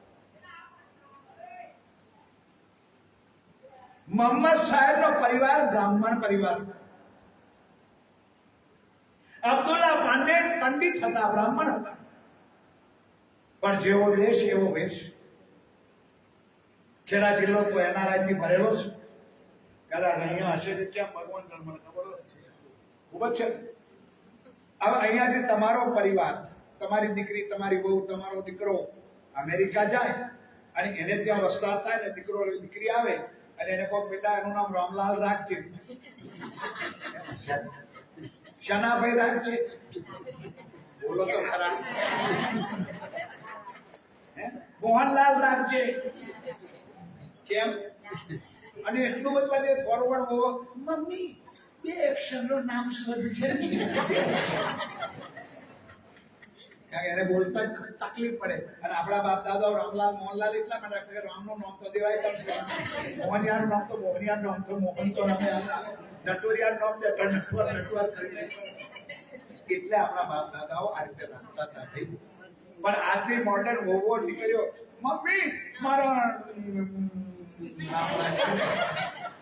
મોહમ્મદ સાહેબ નો પરિવાર બ્રાહ્મણ પરિવાર. અબ્દુલ્લા પાંડે પંડિત હતા, બ્રાહ્મણ હતા, પણ જેવો દેશ એવો વેશ. ખેડા જિલ્લો તો એનઆરઆઈ થી ભરેલો છે. કદાચ અહીંયા હશે કે ક્યાં ભગવાન મને ખબર છે, ખૂબ જ છે. હવે અહીંયાથી તમારો પરિવાર, તમારી દીકરી, તમારી બહુ, તમારો દીકરો અમેરિકા જાય અને એને ત્યાં વસ્તાર થાય ને, દીકરો દીકરી આવે અને એને કહો બેટા એનું નામ રામલાલ રાખજે, શનાભાઈ રાખજે, બોલો તો ખરા, મોહનલાલ રાખજે, કેમ? અને એટલું બધું ફોરવર્ડ હોવો, મમ્મી 2 અક્ષરનું નામ શોધજે. કારણ એને બોલતા જ તકલીફ પડે. અને આપણા બાપ દાદાઓ રામલાલ મોહનલાલ એટલા માટે રાખે કે રામનું નામ તો દેવાય કરશે, મોહનિયાનું નામ તો મોહનિયાનું નામ તો મોહન તો રમે, નટવરિયાનું નામ તો નટવર નટવર કરીને, એટલે આપણા બાપ દાદાઓ આ રીતે રાખતા હતા. પણ આજની મોડર્ન વહુઓ દીકરીઓ, મમ્મી મારા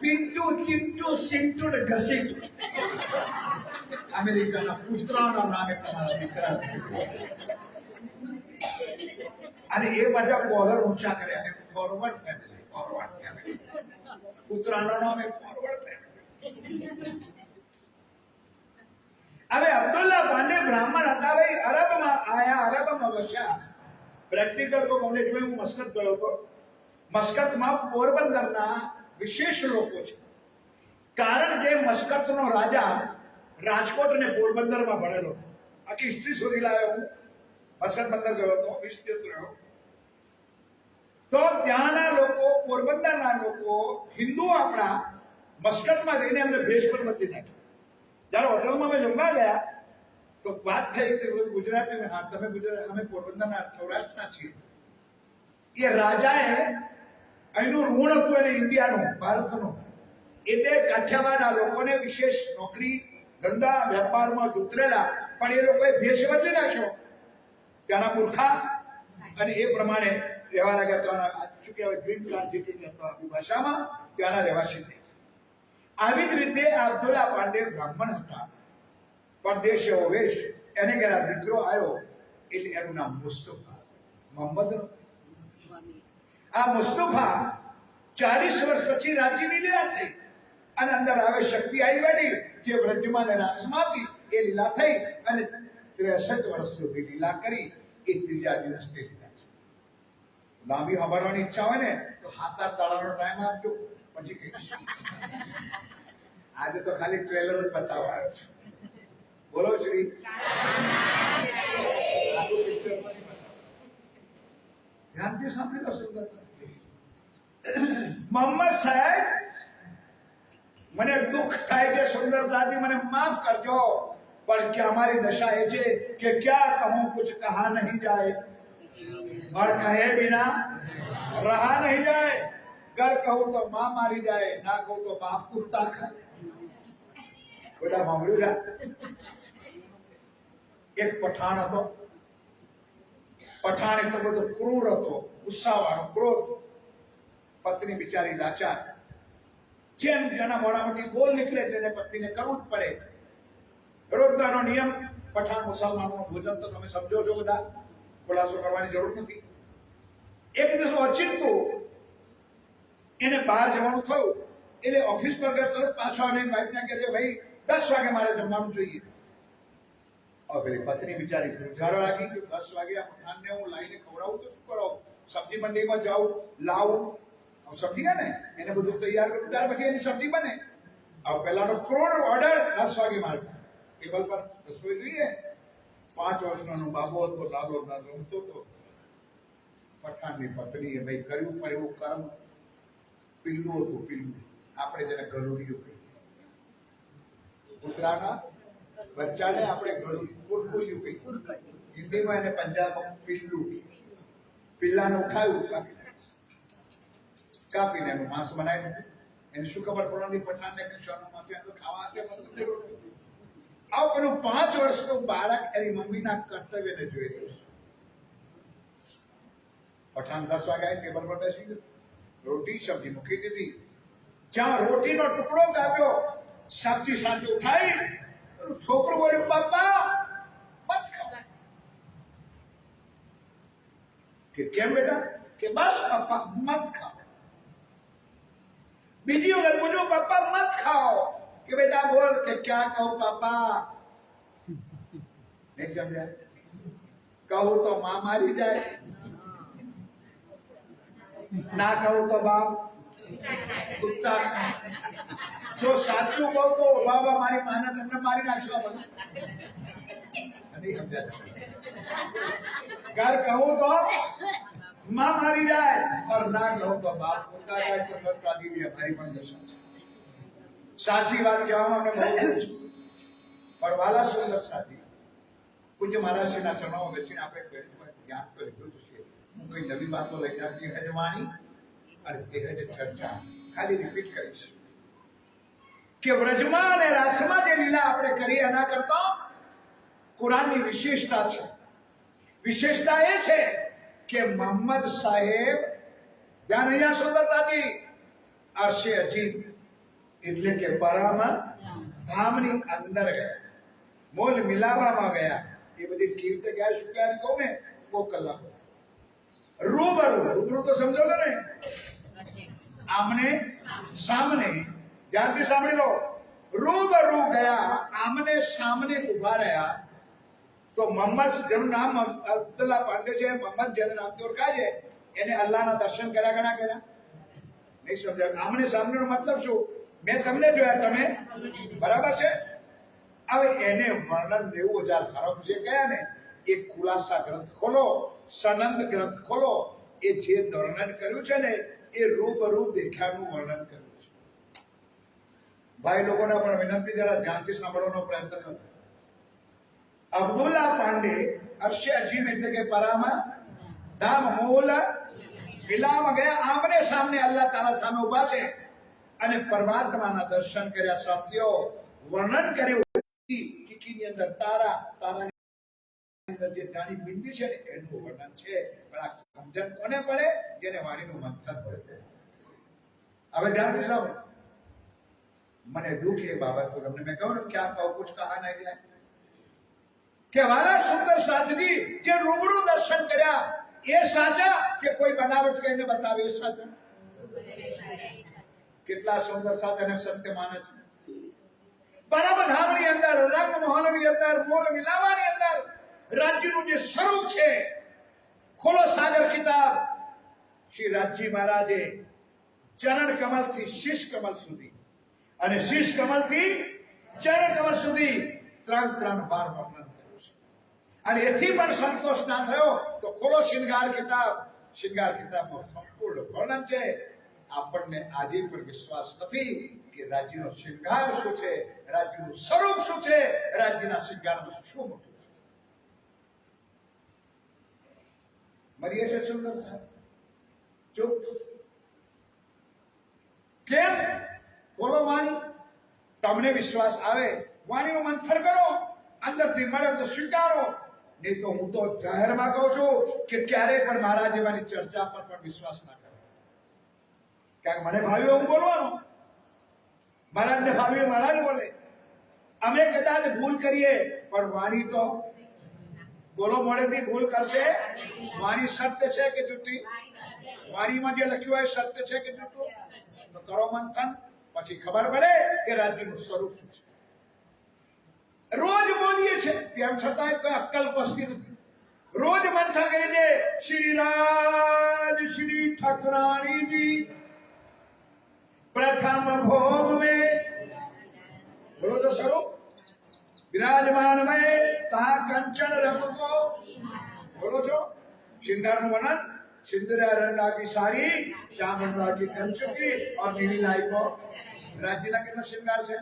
પિન્ટુ ચિંટુ સિંટુ ને ઘસીટુ, અમેરિકાના પુત્રાના નામે તમારા દીકરા. અને એ પાછા કોલર ઊંચા કર્યા, ફોરવર્ડ ફેમિલી, ફોરવર્ડ ફેમિલી, પુત્રાના નામે ફોરવર્ડ ફેમિલી. હવે અબ્દુલ્લા પાંડે બ્રાહ્મણ હતા ભાઈ, અરબમાં આયા, અરબમાં વસ્યા. પ્રેક્ટિકલ કો કોલેજ में હું મસ્કત ગયો હતો. મસ્કતમાં પોરબંદરના વિશેષ લોકો છે, કારણ કે મસ્કતનો રાજા રાજકોટ અને પોરબંદરમાં ભણેલો. આખી હિસ્ટ્રી શોધી લાવ્યો હું. મસ્કત બંદર ગયો હતો, 20 દિવસ રહ્યો. તો ત્યાંના લોકો, પોરબંદરના લોકો, હિન્દુ આપણા મસ્કતમાં જઈને એમને ભેષ પણ બદલી નાખી. જ્યારે હોટલમાં અમે જમવા ગયા તો વાત થઈ કે ગુજરાતી, હા તમે ગુજરાતી, અમે પોરબંદરના સૌરાષ્ટ્રના છીએ. એ રાજાએ અહીંનું ઋણ હતું એને ઇન્ડિયાનું, ભારતનું, એટલે કાઠિયાવાડના લોકોને વિશેષ નોકરી ધંધા વેપારમાં ઉતરેલા, પણ એ લોકોએ ભેષ બદલી નાખ્યો. ત્યાંના મૂર્ખા અને એ પ્રમાણે રહેવા લાગ્યા. ત્યાંના શું કહેવાય, ગ્રીન કાર્ડ જેટલી આપણી ભાષામાં ત્યાંના રહેવાસી થઈ. આવી જ રીતે અબ્દુલ્લા પાંડે બ્રાહ્મણ હતા, પરદેશ એવો વેશ. એને ઘેરા દીકરો આવ્યો એટલે એનું નામ મુસ્તફા, મોહમ્મદ. આ મુસ્તફા 40 વર્ષ પછી રાજ્યની લીલા થઈ અને અંદર આવે શક્તિ આવી બેઠી, જે વ્રજમાં ને રાસમાંથી એ લીલા થઈ અને 63 વર્ષ સુધી લીલા કરી. એ ત્રીજા દિવસની લીલા છે. લાંબી સાંભળવાની ઈચ્છા હોય ને તો 7-8 દાડાનો ટાઈમ આપજો, પછી કહીશ. આજે તો ખાલી ટ્રેલર જ બતાવવા આવ્યો છે. બોલો શ્રી ધ્યાનથી સાંભળી લો. સુંદર મોહમ્મદ સાહેબ, મને દુઃખ થાય કે સુંદર સાહેબ મને માફ કરજો, પણ क्या हमारी दशा ये છે કે क्या कहूं कुछ कहा नहीं जाए और कहे बिना रहा नहीं जाए. घर कहूं तो मां मारी जाए, ना कहूं तो बाप कुत्ता खाए. બધા સાંભળ્યું છે? એક પઠાણ હતો. પઠાણ એટલો બધો ક્રૂર હતો, ગુસ્સાવાળો, ક્રોધ. પત્ની બિચારી લાચાર, જેમ જેના મોઢામાંથી બોલ નીકળે તેને પત્નીને કરવું જ પડે. રોજગારનો નિયમ, પઠાણ મુસલમાનોનું ભોજન તો તમે સમજો છો બધા, ખુલાસો કરવાની જરૂર નથી. એક દિવસ ઓચિંતું એને બહાર જવાનું થયું, એટલે ઓફિસ પર ગયા તરત પાછો આવીને વાઈફને કહે છે, ભાઈ 10 વાગે મારે જમવાનું જોઈએ. હવે પત્ની બિચારી ધ્રુજારો લાગી કે 10 વાગે આ પઠાણને હું લાવીને ખવડાવું તો શું કરાવું? સબ્જી મંડીમાં જાઉં, લાવું, સમજી ગયા ને, એને બધું તૈયાર કરું, ત્યાર પછી એની સબ્જી બને. હવે પહેલાનો ક્રોડ ઓર્ડર 10 વાગે મારે ટેબલ પર રસોઈ જોઈએ. 5 વર્ષનો બાબો હતો, લાલો રમતો હતો. પઠાણની પત્નીએ ભાઈ કર્યું પણ એવું કર્મ, પીલું હતું, પીલું, આપણે જેને ગરુડિયું કહીએ. કૂતરાના બચ્ચાને આપણે કુરકુરિયું કહીએ, હિન્દીમાં એને પંજાબમાં પિલ્લું. પિલ્લાને ઉઠાવ્યું, કાપીને એનું માંસ બનાવ્યું. એને શું ખબર પડવાની પઠાણને કે શરણમાંથી ખાવા જરૂર નથી. આવું પેલું 5 વર્ષનું બાળક એની મમ્મીના કર્તવ્યને જોઈ રહ્યું છે. પઠાણ 10 વાગ્યા ટેબલ પર બેસી ગયો, રોટી સબ્જી મૂકી દીધી, જ્યાં રોટીનો ટુકડો કાપ્યો સબ્જી સાથે ઉઠાઈ, છોકરો બોલ્યો પપ્પા મત ખાઓ. કે કેમ બેટા? કે બસ પપ્પા મત ખાઓ. બીજી વખત બોલ્યો પપ્પા મત ખાઓ. કે બેટા બોલ. કે ક્યાં કહું પપ્પા? નહીં સમજ્યા? કહું તો માં મારી જાય, ના કહું તો બાપ કુત્તા ખાય. જો સાચું કહું તો બાબા મારી માને તમને મારી નાખશો. નહીં સમજ્યા? ઘર કહું તો માં મારી જાય, और ના કહું તો બાપ કુત્તા ખાય. સુંદર સાદી भी हमारी પણ દશા. સાચી વાત કહેવામાં અમને બહુ દુઃખ છે, પણ વાલા સુંદર સાદી પૂજ્ય મહારાજશ્રીના ચરણોમાં બેસીને આપણે ધ્યાન તો લીધું જ છે. હું કઈ નવી વાતો લઈને આવતી હે વાણી અને તે હે ચર્ચા ખાલી રિપીટ કરીશ કે વ્રજમાં અને રાસમાં જે લીલા આપણે કરી એના કરતા કુરાનની વિશેષતા છે. વિશેષતા એ છે કે મોહમ્મદ સાહેબ ધ્યાન અહીંયા સુંદરતાજી અરશે અજીબ એટલે કે પરામાં ધામની અંદર ગયા, મોલ મિલાવામાં ગયા. એ બધી કીર્ત ગયા શું ક્યારે કહું ને બહુ કલાકો. રૂબરૂ તો સમજો ને, આમને સામને. ધ્યાનથી સાંભળી લો. રૂબરૂ ગયા, આમને સામને ઉભા રહ્યા. તો મોહમ્મદ જેનું નામ અબ્દુલ્લા પાંડે છે, મોહમ્મદ જેના નામથી ઓળખાય છે, એને અલ્લાહના દર્શન કર્યા ઘણા કર્યા? નહીં સમજાય? આમને સામનેનો મતલબ શું? મેં તમને જોયા, તમે બરાબર છે. હવે એને વર્ણન 90,000 હરફ જે કયા ને એ ખુલાસા ગ્રંથ ખોલો, સનંદ ગ્રંથ ખોલો. એ જે વર્ણન કર્યું છે ને એ રૂબરૂ દેખાનું વર્ણન કર્યું છે. ભાઈ લોકોને પણ વિનંતી જરા ધ્યાનથી સાંભળવાનો પ્રયત્ન કરો. અબ્દુલ્લા પાંડે અરશે અજીમ એટલે કે પરામાં ધામ મોલ મિલામાં ગયા, આમને સામને અલ્લાહ તાલા સામે ઉભા છે અને પરમાત્માના દર્શન કર્યા. સાથીઓ વર્ણન કર્યું ની અંદર તારાની અંદર જે નાની બિંદી છે ને એનું વર્ણન છે. પણ આ સમજણ કોને પડે? જેને વાણીનું મંથન પડે. હવે ધ્યાનથી સાંભળો. મને દુઃખ એ બાબત પર તમને મેં કહ્યું ને ક્યાં કહું કુછ કહા નહીં જાય કે વાલા સુંદર સાથજી જે રૂબરૂ દર્શન કર્યા એ સાચા કે કોઈ બનાવટ કરીને બતાવે એ સાચા? કેટલા સુંદર સાથ અને સત્ય માને છે. બરાબર ધામની અંદર, રંગ મહોલની અંદર, મોલ મિલાવાની અંદર રાજ્યનું જે સ્વરૂપ છે. ખોલો સાગર કિતાબ. શ્રી રાજજી મહારાજે ચરણ કમલથી શીશ કમલ સુધી અને શીશ કમલથી ચરણ કમલ સુધી 3 વાર વર્ણન કર્યું છે. અને એથી પણ સંતોષ ના થયો તો ખોલો શિંગાર કિતાબ. શિંગાર કિતાબમાં સંપૂર્ણ વર્ણન છે. આપણને આજે પણ વિશ્વાસ નથી કે રાજ્યનો શિંગાર શું છે, રાજ્યનું સ્વરૂપ શું છે, રાજ્યના શિંગારમાં શું મોટું છે. મરીએ છે સુંદર સાહેબ ચૂપ કેમ? બોલો વાણી. તમને વિશ્વાસ આવે વાણીનું મંથન કરો, અંદરથી મળે તો સ્વીકારો. નહીં તો હું તો જાહેરમાં કહું છું કે ક્યારેય પણ મારા જેવાની ચર્ચા પર પણ વિશ્વાસ ના કરો. કારણ મને ભાવ્યું હું બોલવાનું, મહારાજને ભાવ્યું મહારાજ બોલે. અમે કદાચ ભૂલ કરીએ પણ વાણી તો બોલો મોડેથી ભૂલ કરશે. વાણી સત્ય છે કે જૂઠી? વાણીમાં જે લખ્યું હોય સત્ય છે કે જૂઠું? તો કરો મંથન, પછી ખબર પડે કે રાજ્યનું સ્વરૂપ શું છે. રોજ બોલીએ છે તેમ છતાં કોઈ અક્કલ પહોંચતી નથી. રોજ મંથન કરી દે. શ્રી રાજ શ્રી ઠાકરાણીજી प्रथम भोग में बोलो तो स्वरूप विराजमान में ता कंचन रंग को बोलो छो. सिंगार નું વર્ણન સિંદૂરા રંગા की साड़ी, श्याम रंगा की कंचुकी और नीली लाई को. રાજ્યના કેટલો શિંગાર છે?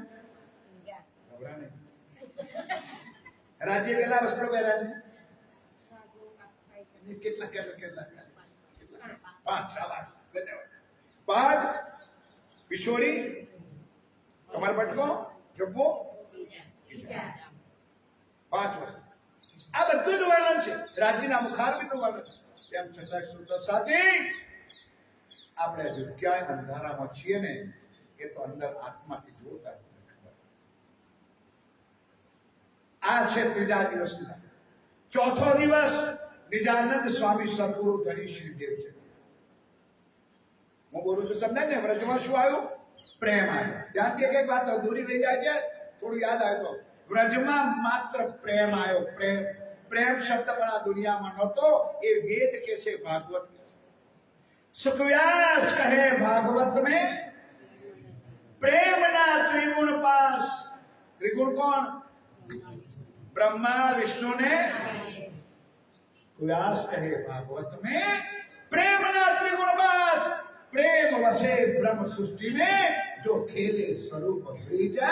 ખબર નહીં. રાજ્ય કેટલા વસ્ત્રો પહેર્યા છે? કેટલા કેટલા કેટલા 5 સાવા. ધન્યવાદ. 5 बिछोरी, कमर पटको, जब्बो, 5 वस्तु. આ બધું જ વર્ણન છે. રાજ્યના મુખારબિંદનું વર્ણન છે. તેમ છતાં સુંદર સાથી આપણે જો ક્યાંય અંધારામાં છીએ ને એ તો અંદર આત્માથી જોતા જ નથી. આ છે ત્રીજા દિવસના. ચોથો દિવસ નિજાનંદ સ્વામી સદગુરુ ધણી શ્રીદેવ છે. હું બોલું છું સમજાય ને? વ્રજમાં શું આવ્યું? પ્રેમ આવ્યો. ધ્યાનથી એક વાત અધૂરી રહી જાય છે, થોડું યાદ આવ્યું તો. વ્રજમાં માત્ર પ્રેમ આવ્યો. પ્રેમ પ્રેમ શબ્દ પણ આ દુનિયામાં નહોતો. એ વેદ કે છે, ભાગવત કે છે. સુખવ્યાસ કહે ભાગવત में प्रेमना त्रिगुण पास. त्रिगुण कौन? ब्रह्मा विष्णु ने. व्यास कहे भागवत में प्रेमना त्रिगुण पास. प्रेम वसे ब्रह्म सृष्टि में जो खेले स्वरूप बीजा.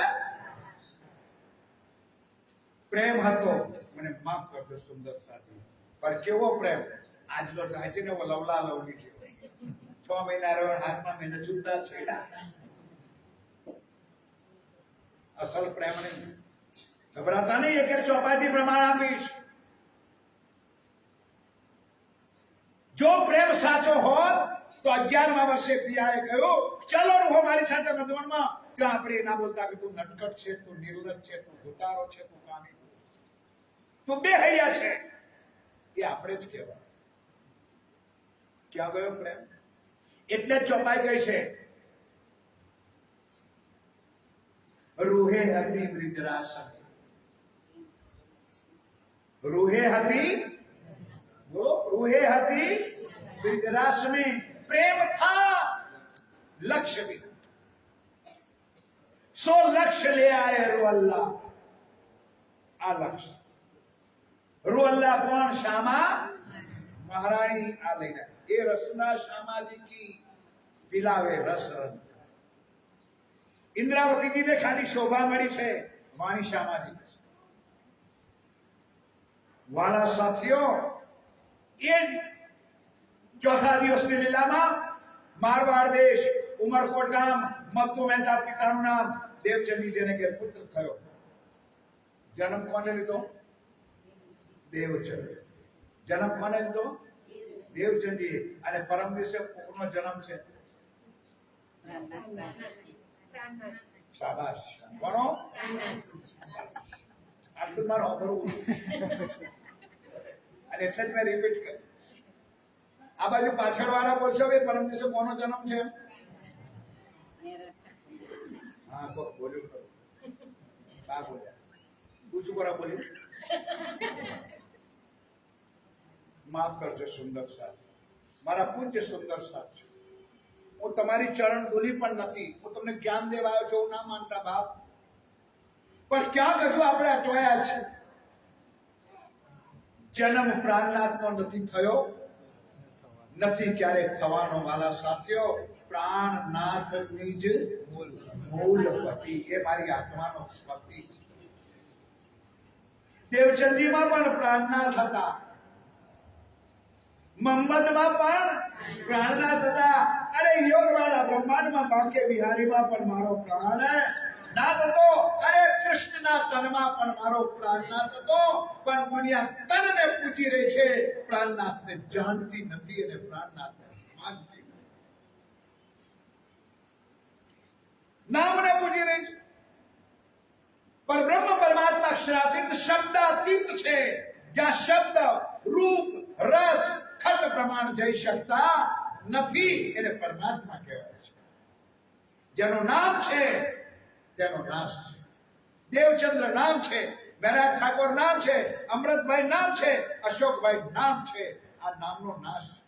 પ્રેમ હતો. મને માફ કરજો સુંદર સાથી, પણ કેવો પ્રેમ! આજનો આજે ને લવલા લવલી છે. 6 મહિના રહ્યો, હાથમાં મહિને છૂટા છેડા. અસલ પ્રેમ નહીં. ગભરાતા નહીં. એક એક ચોપાઈથી પ્રમાણ આપીશ. જો પ્રેમ સાચો હોત તો 11મા વર્ષે પિયાએ કહ્યું, ચલો રૂહો મારી સાથે મધુવનમાં. ત્યાં આપણે ના બોલતા કે તું નટકટ છે, તું નિર્લજ છે, તું ભૂતારો છે, તું કામી, તું બેહૈયા છે. એ આપણે જ કહેવાય. ક્યાં ગયો પ્રેમ? એટલે જ ચોપાઈ ગઈ છે. રૂહે હતી બ્રિજરાસમી. રૂહે હતી બ્રિજરાસમી. प्रेम था लक्ष्य भी. सो लक्ष्य ले आए रुअल्लाह. आ लक्ष्य रुअल्लाह कौन? श्यामा महारानी. आ लेना ये रसना श्यामाजी की पिलावे रस. इंद्रावती जी ने खाली शोभा मળી છે, વાણી શ્યામાજી. વાલા સાથીઓ, એ ચોથા દિવસની લીલામાં મારવાડ દેશ ઉમરકોટ ગામ મત્તુ મહેતા પિતાનું નામ દેવચંદી જેને કે પુત્ર થયો. જન્મ કોને લીધો? દેવચંદ. જન્મ કોને લીધો? દેવચંદી. અને પરમ દિવસે કોનો જન્મ છે? શાબાશ. કોનો? આટલું મારે સાંભળવું. અને એટલે જ મેં રિપીટ કર્યું. આ બાજુ પાછળ વાળા બોલશો કે પરમ દિવસે કોનો જન્મ છે? હા, બોલ્યું ખરું. બા બોલ્યા. પૂછું કોરા બોલ્યું? માફ કરજો સુંદર સાથ, મારા પૂજ્ય સુંદર સાથ. હું તમારી ચરણ ધૂલી પણ નથી. હું તમને જ્ઞાન દેવા આવ્યો છું એવું ના માનતા બાપ. પણ ક્યાંક હજુ આપણે અટવાયા છે. જન્મ પ્રાણનાથનો નથી થયો, નથી ક્યારેક થવાનો. વાલા સાથીઓ, પ્રાણનાથની જ મૂલપતિ. એ મારી આત્માનો પતિ છે. દેવચંદીમાં પણ પ્રાણનાથ હતા, મહમ્મદમાં પણ પ્રાણનાથ હતા. અરે યોગવાળા બ્રહ્માંડમાં બાંકે બિહારીમાં પણ મારો પ્રાણ નાથ હતો. અરે કૃષ્ણના તનમાં પણ મારો પ્રાણનાથ હતો. પણ દુનિયા તનને પૂજી રહી છે, પ્રાણનાથને જાણતી નથી અને પ્રાણનાથને માનતી નથી. નામને પૂજી રહી છે, પણ બ્રહ્મ પરમાત્મા અક્ષરાતીત શબ્દાતીત છે. જ્યાં શબ્દ રૂપ રસ ખટ પ્રમાણ જઈ શકતા નથી એને પરમાત્મા કહેવાય છે. જેનું નામ છે તેનો નાશ છે. દેવચંદ્ર નામ છે, બેરાગ ઠાકોર નામ છે, અમૃતભાઈ નામ છે, અશોકભાઈ નામ છે. આ નામનો નાશ છે.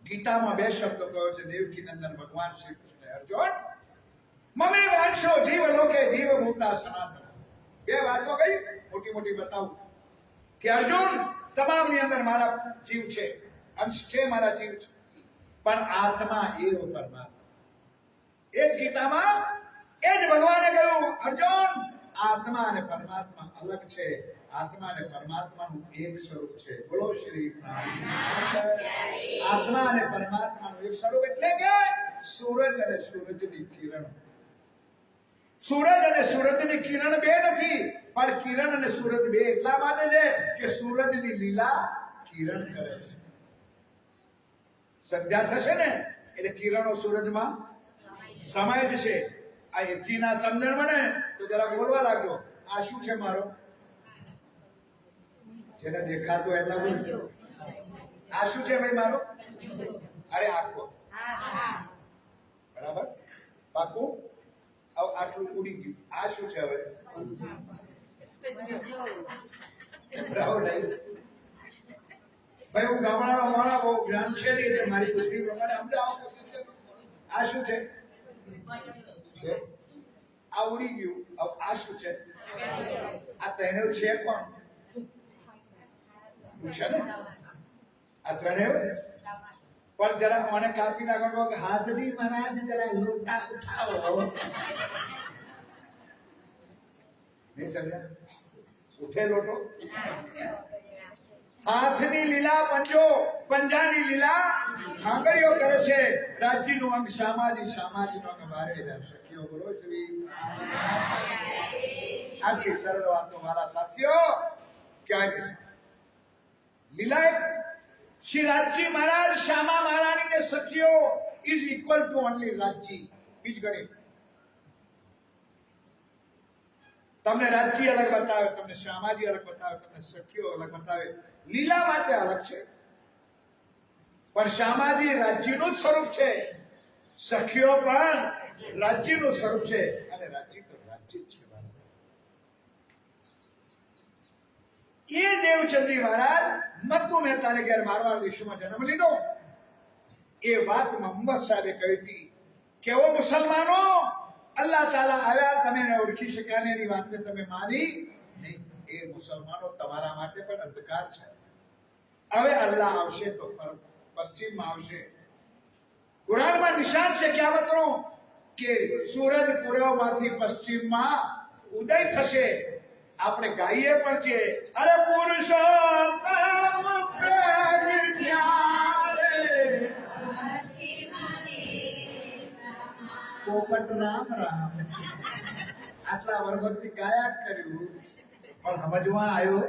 ગીતામાં 2 શબ્દો કહ્યો છે દેવકી નંદન ભગવાન શ્રી કૃષ્ણ. અર્જુન મમે વાંશો જીવ લોકે જીવ ભૂતા સનાતન. 2 વાતો કઈ મોટી મોટી બતાવું કે અર્જુન તમામની અંદર મારા જીવ છે, અંશ છે, મારા જીવ છે, પણ આત્મા એવ પરમાત્મા. એ જ ગીતામાં એ જ ભગવાને કહ્યું, અર્જુન આત્મા અને પરમાત્મા અલગ છે. આત્મા અને પરમાત્માનું એક સ્વરૂપ છે. બોલો શ્રી આત્મા અને પરમાત્માનું એક સ્વરૂપ એટલે કે સૂરજ અને સૂરજની કિરણ. સૂરજ અને સૂરજની કિરણ બે નથી, પણ કિરણ અને સૂરજ બે એટલા માટે છે કે સૂરજની લીલા કિરણ કરે છે. સંધ્યા થશે ને એટલે કિરણો સૂરજમાં સમાય જશે. આ એથી ના સમજણ મને તો જરા બોલવા લાગ્યો. આ શું છે મારો? જેને દેખાતો એટલા બોલજો. આ શું છે ભાઈ મારો? અરે આખો. બરાબર, પાકું. હવે આટલું ઉડી ગયું. આ શું છે હવે? બરાબર નહીં ભાઈ, હું ગામડાનો માણસ, બહુ જ્ઞાન છે નહીં એટલે મારી બુદ્ધિ પ્રમાણે સમજાવો. આ શું છે? આ ઉડી ગયું. હવે આ શું છે? આ ત્રણેય છે કોણ? પૂછે ને આ ત્રણેય. પણ જરા મને કાપી નાખો કે હાથથી મહારાજ જરા લોટા ઉઠાવો. નહીં સમજ્યા? ઉઠે લોટો. હાથની લીલા પંજો, પંજાની લીલા આંગળીઓ કરે છે. રાજ્યનું અંગ સામાજિ, સામાજિકનો અંગ ભારે સખીઓ. બોલો શ્રી. આટલી સરળ વાતો મારા સાથીઓ ક્યાં છે? લીલા શ્રી રાજજી મહારાજ, શ્યામા મહારાણી ને સખીઓ is equal to only Rajji. બીજ ગણિત. તમને રાજજી અલગ બતાવે, તમને શ્યામાજી અલગ બતાવે, તમને સખીઓ અલગ બતાવે. લીલા માટે અલગ છે, પણ શ્યામાજી રાજ્યનું જ સ્વરૂપ છે, સખીઓ પણ રાજ્યનું સ્વરૂપ છે, અને રાજ્ય તો રાજ્ય જ છે. એ દેવચંદી મહારાજ મત્તુ મહેતાને ઘેર મારવાડ દેશમાં જન્મ લીધો. એ વાત મોહમ્મદ સાહેબે કહી હતી કે ઓ મુસલમાનો, અલ્લાહ તાલા આવ્યા, તમે ઓળખી શક્યા ને એની વાતને તમે માની નહીં. એ મુસલમાનો તમારા માટે પણ અંધકાર છે. હવે અલ્લાહ આવશે તો પશ્ચિમમાં આવશે. કુરાનમાં નિશાન છે ક્યામતનો કે સૂરજ પૂર્વમાંથી પશ્ચિમમાં ઉદય થશે. આપણે ગાઈએ પણ છીએ, અરે પુરુષોત્તમ પ્રગટ્યા રે પોપટ રામ રામ. આટલા વર્ષોથી ગાયા કર્યું, પણ સમજમાં આવ્યો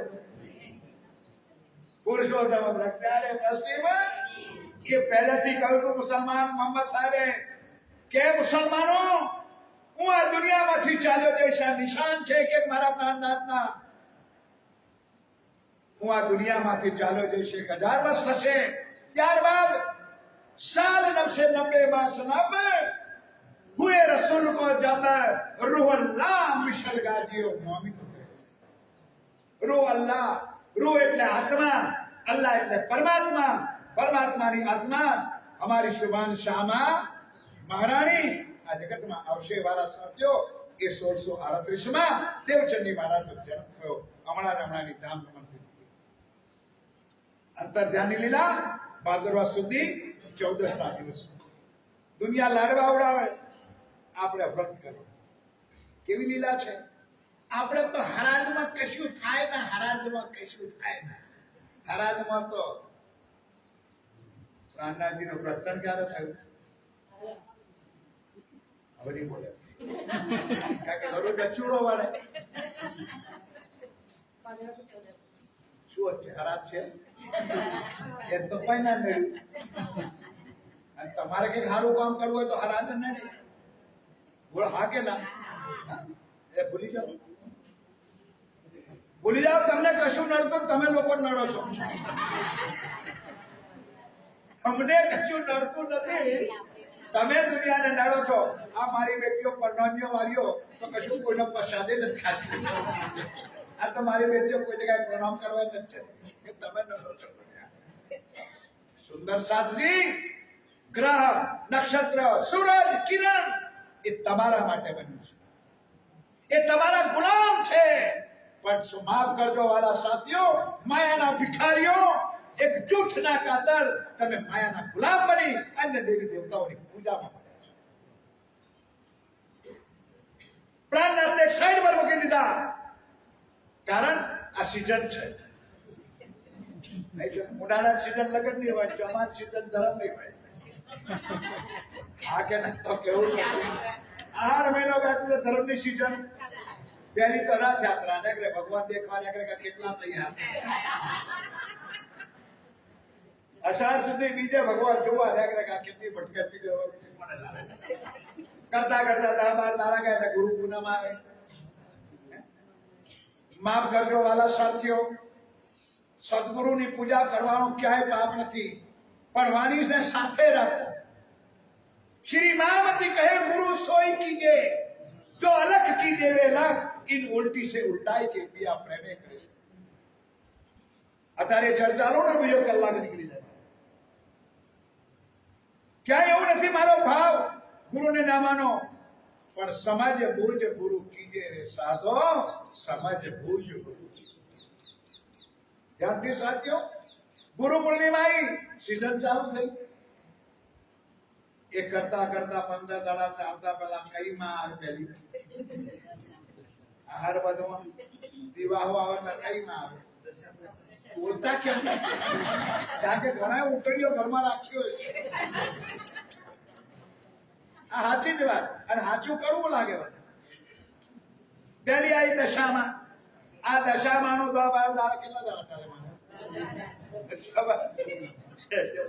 પુરુષોત્તમ પ્રગટ્યા રે પશ્ચિમ. એ પહેલેથી કહ્યું હતું મુસલમાન મોહમ્મદ સાહેબે કે મુસલમાનો, હું આ દુનિયામાંથી ચાલ્યો જઈશ. આ નિશાન છે કે મારા પ્રાણનાથના. હું આ દુનિયામાંથી ચાલ્યો જઈશ. 1000 વર્ષ થશે. ત્યારબાદ સાલ 990 બાસનાબ હુએ રસૂલ કો જબ રૂહ અલ્લાહ મિશલ ગાજીઓ મોમિન. રૂહ અલ્લાહ, રૂહ એટલે આત્મા, અલ્લાહ એટલે પરમાત્મા, પરમાત્માની આત્મા અમારી સુભાન શામા મહારાણી આ જગતમાં આવશે. વાલા સાથીઓ, એ 1638 દેવચંદી મહારાજનો જન્મ થયો. હમણાંની ધામ અંતર્ધ્યાનની લીલા ભાદરવા સુધી 14ના દિવસ. દુનિયા લાડવા ઉડાવે, આપણે વ્રત કરો. કેવી લીલા છે! આપણે તો હરાજમાં કશું થાય ને, હરાજમાં કશું થાય ને. હરાજમાં તો પ્રાણનાથજીનું પ્રકટન ક્યારે થયું? હવે નહીં બોલે, કારણ કે દરરોજ ચૂડો વાળે. શું છે? હરાજ છે એ તો કઈ ના મળ્યું. અને તમારે કઈક સારું કામ કરવું હોય તો હરાજ જ નહીં. બોલો હા કે ના? એ ભૂલી જાઓ, ભૂલી જાઓ. તમને કશું નડતું, તમે લોકો નડો છો. અમને કશું નડતું નથી, તમે દુનિયાને નડો છો. આ મારી બેટીઓ પરણ્યો વાળીઓ તો કશું કોઈનો પ્રસાદે નથી ખાતી. આ તો મારી બેટીઓ કોઈ જગ્યાએ પ્રણામ કરવા નથી કે તમે નડો છો. સુંદર સાથજી, ગ્રહ, નક્ષત્ર, સૂરજ, કિરણ એ તમારા માટે બન્યું છે. એ તમારા ગુલામ છે. પણ શું માફ કરજો વાલા સાથીઓ, માયાના ભિખારીઓ, એક જૂઠના કાતર તમે માયાના ગુલામ બની અન્ય દેવી દેવતાઓની પૂજામાં પડ્યા છો. પ્રાણનાથને એક સાઈડ પર મૂકી દીધા, કારણ આ સીઝન છે. ઉનાળા સીઝન લગ્ન નહીં હોય, ચોમાસ સીઝન ધર્મ નહીં હોય. આ કે ના તો કેવું થશે? 8 મહિનો બેઠું છે ધર્મની સીઝન પહેલી તો રથ યાત્રા નીકળે ભગવાન દેખવા નીકળે કે કેટલા તૈયાર છે અષાઢ સુધી બીજે ભગવાન જોવા નીકળે કે કેટલી ભટકતી કરતા કરતા 10-12 દાડા ગયા એટલે ગુરુ પૂનમ આવે માફ કરજો વાલા સાથીઓ સદગુરુની પૂજા કરવાનો ક્યાંય પાપ નથી પણ વાણીને સાથે રાખો श्री मामती कहे गुरु सोई कीजे जो अलख की देवे लख इन उल्टी से उल्टाई के पिया प्रेमे करे अतारे चर्चा लो ना बीजो कलाक निकली जाए क्या એવું નથી મારો ભાવ ગુરુને ના માનો પણ સમાજે ભૂજ ગુરુ કીજે રે સાધો સમાજે ભૂજ ગુરુ ધ્યાનથી સાથીઓ ગુરુ પૂર્ણિમા આવી સીઝન ચાલુ થઈ એ કરતા કરતા 15 દાડા આવતા પહેલા કઈ માં આવે પેલી આહાર બધો વિવાહો આવે તો કઈ માં આવે બોલતા કેમ કારણ કે ઘણા ઉકળીઓ ઘરમાં રાખ્યો છે આ સાચી જ વાત અને સાચું કરવું લાગે પેલી આવી દશામાં આ દશામાં નું 12 દાડા કેટલા દાડા ચાલે મને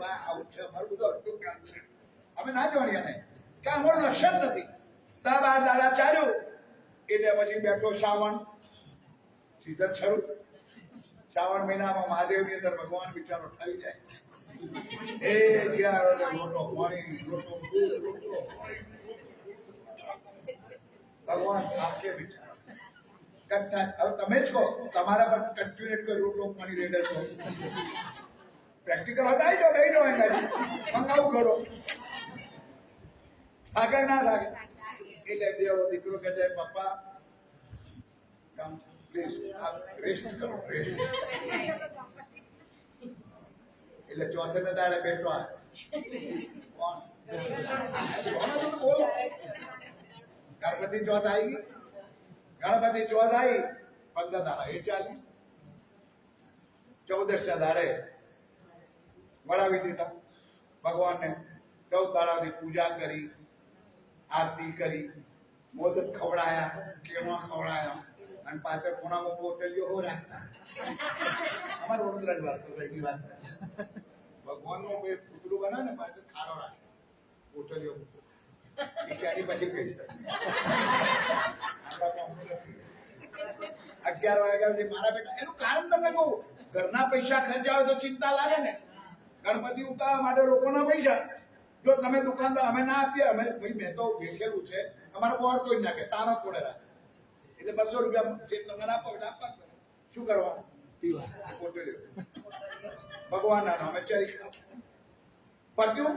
આવું છે મારું બધું અડધું કામ છે અમે ના જોણીએ ને કે અમારું લક્ષ્ય જ નથી 12 દાડા ચાલ્યું એટલે પછી બેઠો શ્રાવણ સીઝન શરૂ શ્રાવણ મહિનામાં મહાદેવની અંદર ભગવાન વિચારો થઈ જાય એ જ્યાં રોટો પાણી રોટો ભગવાન આપકે વિચારો હવે તમે જ કહો તમારા પર કન્ટિન્યુએટ કરી રોટો પાણી રેડે છો પ્રેક્ટિકલ હતા જો બેહી જાઓ એના મંગાવું કરો આગળ ના લાગે એટલે દેવડો દીકરો કહે છે પપ્પા કમ પ્લીઝ આપ રેસ્ટ કરો રેસ્ટ એટલે ચોથે ને દાડે બેઠો આ કોણ બોલો ગણપતિ ચોથ આવી ગઈ ગણપતિ ચોથ આવી 15 દાડા એ ચાલી 14 દાડે વળાવી દીધા ભગવાનને 14 દાડાની પૂજા કરી આરતી કરી મોદક ખવડાયા કેળા ખવડાયા અને પાછળ ખૂણામાં પોટલીઓ હો રાખતા અમાર વડોદરા જ વાત રહી વાત ભગવાનનો બે પુતળું બના ને પાછળ ખારો રાખે પોટલીઓ એ ક્યાંની પછી વેચતા 11 વાગ્યા સુધી મારા બેટા એનું કારણ તમને કહું ઘરના પૈસા ખર્ચાવે તો ચિંતા લાગે ને ગણપતિ ઉતારવા માટે લોકોના પૈસા જો તમે દુકાનદાર અમે ના આપીએ અમે ભાઈ મેં તો વેચેલું છે અમારે બોર તો જ નાખે તારા થોડે રાખે એટલે 200 રૂપિયા જે તમારે આપો એટલે આપવા શું કરવાનું ભગવાનના નામે ચરી પત્યું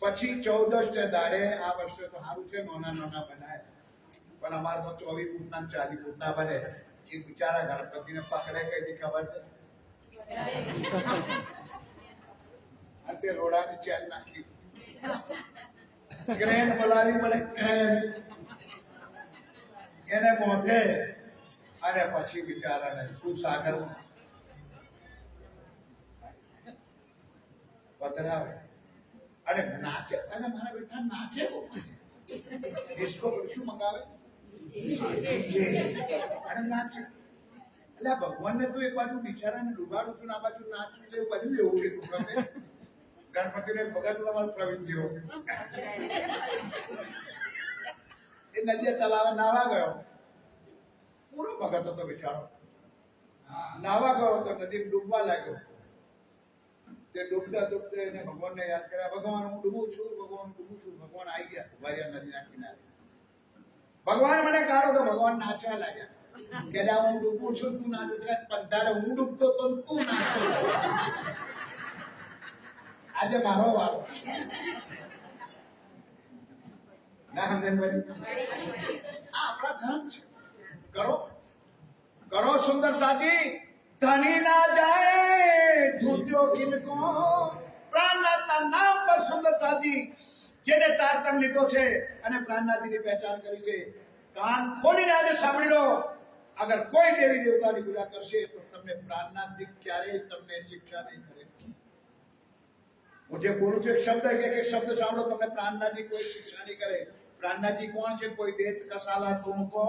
પછી 14 ને દાડે આ વર્ષે તો સારું છે નાના નાના બનાય પણ અમારે તો 24 ફૂટના 40 ફૂટના બને એ બિચારા ગણપતિને પકડે કઈ ખબર છે અંતે રોડાની ચેન નાખી ક્રેન બોલાવી પડે ક્રેન એને પહોંચે અને પછી બિચારાને શું સાગર પધરાવે અને નાચે અને મારા બેટા નાચે ડિસ્કો શું મંગાવે અને નાચે એટલે ભગવાનને તો એક બાજુ બિચારાને ડૂબાડું છું આ બાજુ નાચું છે બધું એવું લીધું ગમે ગણપતિને ભગત તમારો પ્રવીણ જેવો એ નદીએ તલાવે નાવા ગયો પૂરો ભગત હતો બિચારો નાવા ગયો તો નદી ડૂબવા લાગ્યો તે ડૂબતા ડૂબતા એને ભગવાનને યાદ કર્યા ભગવાન હું ડૂબું છું ભગવાન આવી ગયા વારિયા નદીના કિનારે ભગવાન મને કાઢો તો ભગવાન નાચવા લાગ્યા કે હું ડૂબું છું તું ના ડૂબે પંધારે હું ડૂબતો તો તું નાચતો આજે મારો વારો ના સમજણ આપણા ધર્મ છે કરો કરો સુંદર સાથી ધની ના જાય ધૂજો કિनको પ્રાણનાથના નામ પર સુંદર સાથી જેને તારતમ લીધો છે અને પ્રાણનાથની પહેચાન કરી છે કાન ખોલીને આજે સાંભળી લો અગર કોઈ દેવી દેવતાની પૂજા કરશે તો તમને પ્રાણનાથજી ક્યારેય તમને શિક્ષા નહીં કરે मुझे बोलू छे शब्द एक शब्द सांभळो तमने प्राणनाथजी कोई शिक्षा नहीं करे પ્રાણનાથજી કોણ છે? કોઈ દેત કસાલા તુમકો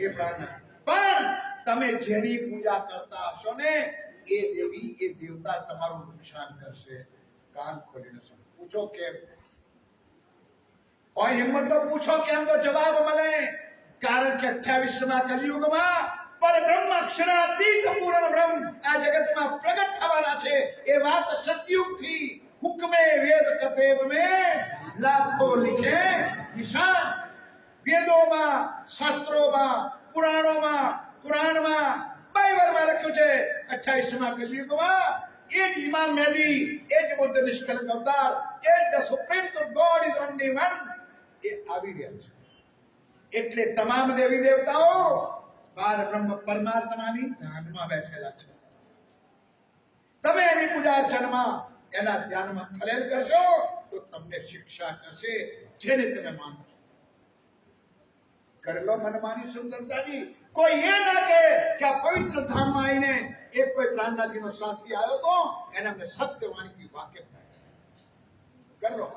એ પ્રાણનાથ. પણ તમે જેની પૂજા કરતા હશો ને એ દેવી એ દેવતા તમારું નુકસાન કરશે. કાન ખોલીને પૂછો કેમ? કોઈ હિંમત તો પૂછો કેમ, તો જવાબ મળે. કારણ કે 28મા કલિયુગમાં પરબ્રહ્મ અક્ષરાતીત પૂર્ણ બ્રહ્મ આ જગતમાં પ્રગટ થવાના છે. એ વાત સતયુગથી હુકમે વેદ કતેબ में લાખો लिखे નિશાન. વેદોમાં, શાસ્ત્રોમાં, પુરાણોમાં, કુરાનમાં, બાઇબલમાં લખ્યું છે 28મા કલિયુગમાં એ જ ઇમામ મહેદી, એ જ બુદ્ધ નિષ્કલંક અવતાર, એ જ the supreme god is only one એ આવી રહ્યા છે. એટલે તમામ દેવી દેવતાઓ બાર બ્રહ્મ પરમાત્માની ધ્યાનમાં બેઠેલા છે. તમે એની પૂજા અર્ચનમાં, એના ધ્યાનમાં ખલેલ કરશો તો તમને શિક્ષા કરશે. જેને તમે માનો છો કરી લો મનમાની સુંદરતાજી. કોઈ એ ના કહે કે આ પવિત્ર ધામમાં આવીને એક કોઈ પ્રાણનાથજીનો સાથી આવ્યો તો એને અમને સત્યવાણીથી વાકેફ કરી લો.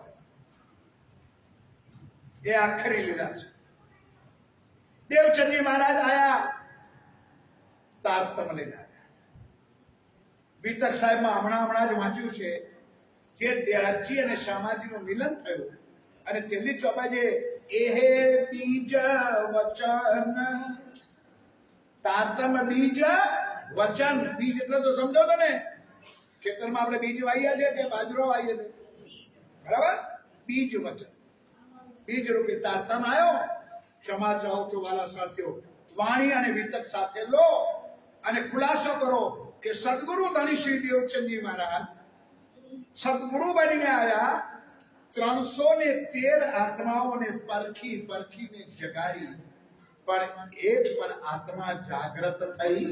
એ આખરી લીલા છે. દેવચંદી મહારાજ આયા, તારતમ લઈને આવ્યા. વિતક સાહેબમાં હમણાં જ વાંચ્યું છે કે દેરાજી અને શામાજીનું મિલન થયું અને છેલ્લી ચોપાઈએ એહે બીજ વચન, તારતમ બીજ વચન. બીજ એટલે તો સમજો તો ને, ખેતરમાં આપણે બીજ વાવ્યા છે કે બાજરો વાવીએ છે, બરાબર? બીજ વચન, બીજ રૂપી તારતમ આવ્યો. ક્ષમા ચાહું છું વાલા સાથીઓ, વાણી અને વિતક સાથે લો અને ખુલાસો કરો કે સદગુરુ ધણી શ્રી દેવચંદજી મહારાજ સદગુરુ બનીને આવ્યા. 313 આત્માઓને પરખીને જગાડી, પણ એક પણ આત્મા જાગ્રત થઈ.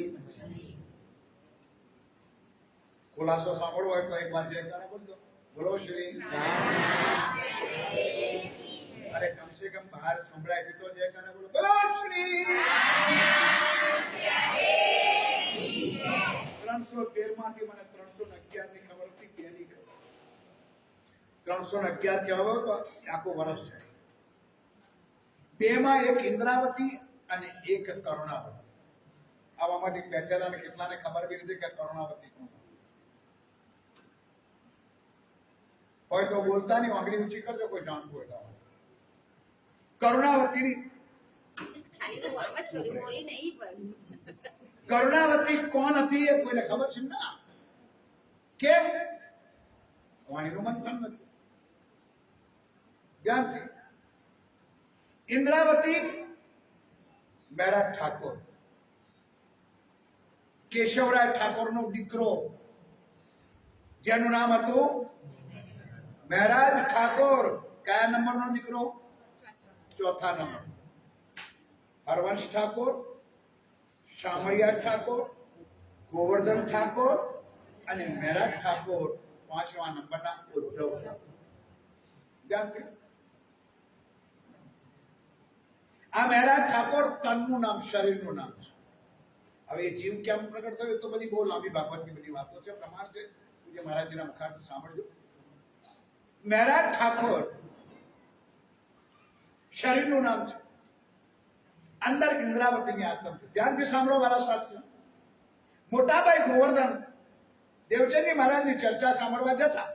ખુલાસો સાંભળવો હોય તો એક વાર જયકારા બોલ દો. બોલો શ્રી. અરે કમ સે કમ બહાર સંભળાય તો જયકારા બોલો. બોલો શ્રી. 313 માંથી મને 311 ની ખબર હતી, કેની ખબર. 311 કહેવાય તો આખું વર્ષ છે. બેમાં એક ઇન્દ્રાવતી અને એક કરુણાવતી. આમાંથી બેઠેલાને કેટલાને ખબર બી નથી કે કરુણાવતી કોણ હોય. તો બોલતા નહીં, આંગળી ઊંચી કરજો કોઈ જાણતું હોય તો. કરુણાવતીની કરુણાવતી કોણ હતી એ કોઈને ખબર છે ના? કેમ? વાણીનું મંથન નથી. ધ્યાનથી. ઇન્દ્રાવતી મેરા ઠાકોર, કેશવરાય ઠાકોરનો દીકરો, જેનું નામ હતું મહેરાજ ઠાકોર. કયા નંબરનો દીકરો? ચોથા નંબર. હરવંશ ઠાકોર, શામળિયા ઠાકોર, ગોવર્ધન ઠાકોર અને મહેરાજ ઠાકોર 5મા નંબરના ઉદ્ધવ ઠાકોર. ધ્યાનથી. આ મહેરાજ ઠાકોર તનનું નામ, શરીરનું નામ છે. હવે એ જીવ કેમ પ્રગટ થયો તો બધી બહુ લાંબી બાબતની બધી વાતો છે, પ્રમાણ છે. પૂજ્ય મહારાજજીના મુખારથી સાંભળજો. મહેરાજ ઠાકોર શરીરનું નામ છે, અંદર ઇન્દ્રાવતીની આત્મ છે. ધ્યાનથી સાંભળો વાલા સાથીઓ. મોટાભાઈ ગોવર્ધન દેવચંદી મહારાજની ચર્ચા સાંભળવા જતા,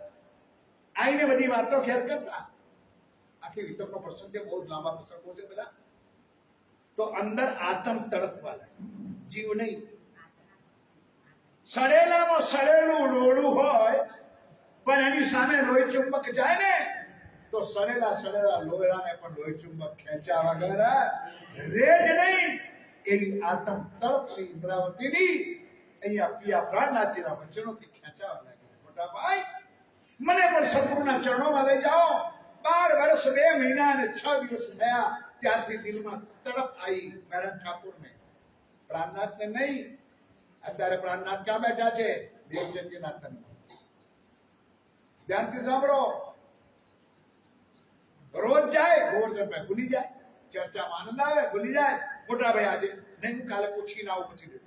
આઈને બધી વાતો ખેર કરતા. આખી વિતકનો પ્રસંગ છે, બહુ જ લાંબા પ્રસંગો છે બધા. તો અંદર આત્મ તડપવા લાગે, જીવ નહીં. સડેલામાં સડેલું લોઢું હોય પણ એની સામે લોહી ચુંબક જાય ને તો સડેલા લોહીને પણ લોહી ચુંબક ખેંચ્યા વગર રે જ નહીં. એવી આત્મ તડપથી ઇન્દ્રાવતીની અહીંયા પિયા પ્રાણનાથજીના વચનોથી ખેંચાવા લાગી. મોટા ભાઈ, મને પણ સદગુરુના ચરણોમાં લઈ જાઓ. 12 વર્ષ 2 મહિના અને 6 દિવસ થયા ત્યારથી દિલમાં તરફ આવી મહેરાજ ઠાકોરને, પ્રાણનાથને નહીં. અત્યારે પ્રાણનાથ ક્યાં બેઠા છે? દેવચંદીના તનમાં. ધ્યાનથી સાંભળો. રોજ જાય ગોવર્ધનભાઈ, ભૂલી જાય. ચર્ચામાં આનંદ આવે, ભૂલી જાય. મોટા ભાઈ આજે નહીં, કાલે પૂછીને આવું પછી.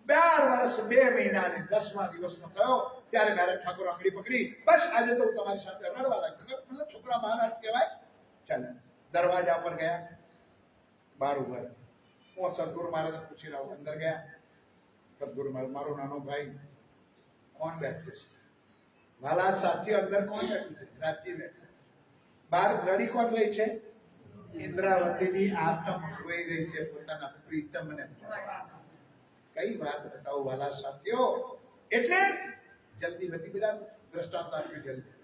12 વર્ષ 2 મહિના અને 10મા દિવસનો થયો ત્યારે મહેરાજ ઠાકોર આંગળી પકડી, બસ આજે તો હું તમારી સાથે રડવા લાગ્યો. છોકરા મહારાજ કહેવાય, ચાલે દરવાજા પર ગયા, બહાર ઉભા રહ્યા. હું સદગુરુ મહારાજને પૂછી રહ્યો, અંદર ગયા. સદગુરુ મહારાજ, મારો નાનો ભાઈ કોણ બેઠું છે? વાલા સાથીઓ, અંદર કોણ બેઠું છે? રાજી બેઠું છે. બહાર રડી કોણ રહી છે? ઇન્દ્રાવતીની આત્મ ખોઈ રહી છે પોતાના પ્રીતમને. કઈ વાત બતાવું વાલા સાથીઓ. એટલે જલ્દી બધી બધા દ્રષ્ટાંત આપ્યું જલ્દી.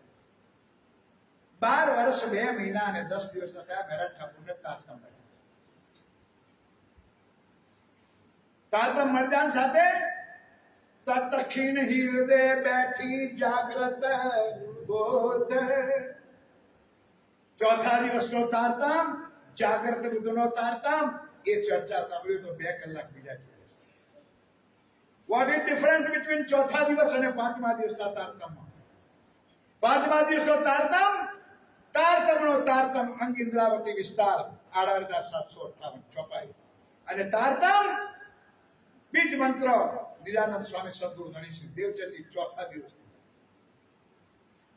12 વર્ષ 2 મહિના અને 10 દિવસના થયા મેરા ઠાકોરને તારતમ મળ્યા. તારતમ મળદાન સાથે તતખીન હૃદય બેઠી જાગ્રત બોધ. ચોથા દિવસનો તારતમ, જાગ્રત બુદ્ધનો તારતમ, એ ચર્ચા સાંભળ્યું તો 2 કલાક બીજા જોઈએ. What is difference between ચોથા દિવસ અને 5મા દિવસના તારતમમાં? 5મા દિવસનો તારતમ, તારતમનો તારતમ અંગ ઇન્દ્રાવતી વિસ્તાર 8,758 ચોપાઈ. અને તારતમ બીજ મંત્ર નિરાનંદ સ્વામી સદગુરુ ગણેશ દેવચંદી ચોથા દિવસ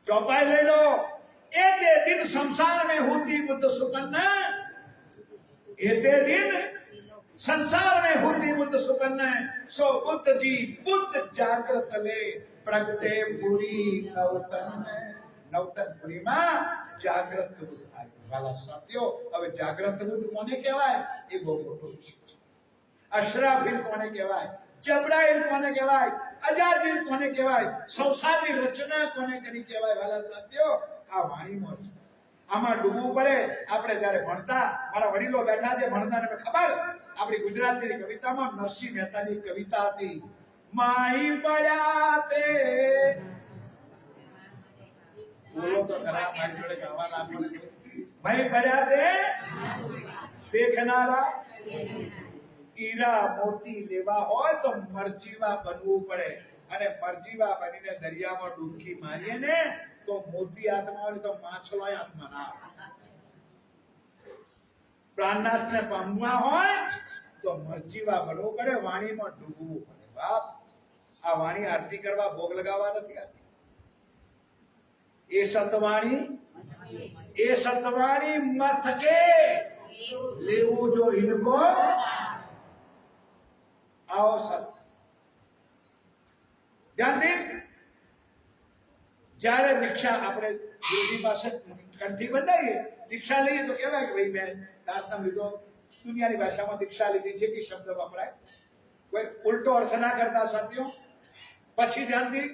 चौपाई ले लो. एते दिन संसार में होती बुद्ध सुकन्या, एते दिन संसार में होती बुद्ध सुकन्या, सो बुद्ध जी बुद्ध जागृत ले प्रगटे पूरी नवतन में. नवतन पूरी में जागृत बुद्ध आए. वाला साथियों, હવે જાગ્રત બુદ્ધ કોને કહેવાય? એ બહુ મોટો વિષય છે. અશરાફીલ કોને કહેવાય? જબરાઈલ કોને કહેવાય? અજાજીલ કોને કહેવાય? સંસારની રચના કોને કરી કહેવાય? વાલા સાથીઓ, આ વાણીમાં છે. આમાં ડૂબવું પડે. આપણે જ્યારે ભણતા, મારા વડીલો બેઠા છે ભણતા, ને ખબર આપણી ગુજરાતી કવિતામાં નરસિંહ મહેતાની કવિતા હતી, માઈ પડ્યા તે. બોલો તો ખરા, મારી જોડે ગાવાના બોલે. માઈ પડ્યા તે દેખનારા હીરા મોતી લેવા હોય તો મરજીવા બનવું પડે. અને મરજીવા બનીને દરિયામાં ડૂબકી મારીએ ને તો મોતી હાથમાં આવે તો માછલો હાથમાં ના આવે. પ્રાણનાથને પામવા હોય તો મરજીવા બનવું પડે, વાણીમાં ડૂબવું પડે. બાપ, આ વાણી આરતી કરવા ભોગ લગાવવા નથી આપી. એ સતવાણી મથકે લેવું જો ઇનકો. आओ सत ધ્યાનથી. જ્યારે દીક્ષા આપણે ગુરુજી પાસે કંઠી બંધાઈએ, દીક્ષા લઈએ તો કહેવાય કે ભાઈ મેં તારતમ લીધો. દુનિયાની ભાષામાં દીક્ષા લીધી છે કે શબ્દ વપરાય, કોઈ ઉલટો અર્થ ના કરતા સાથીઓ. પછી ધ્યાનથી,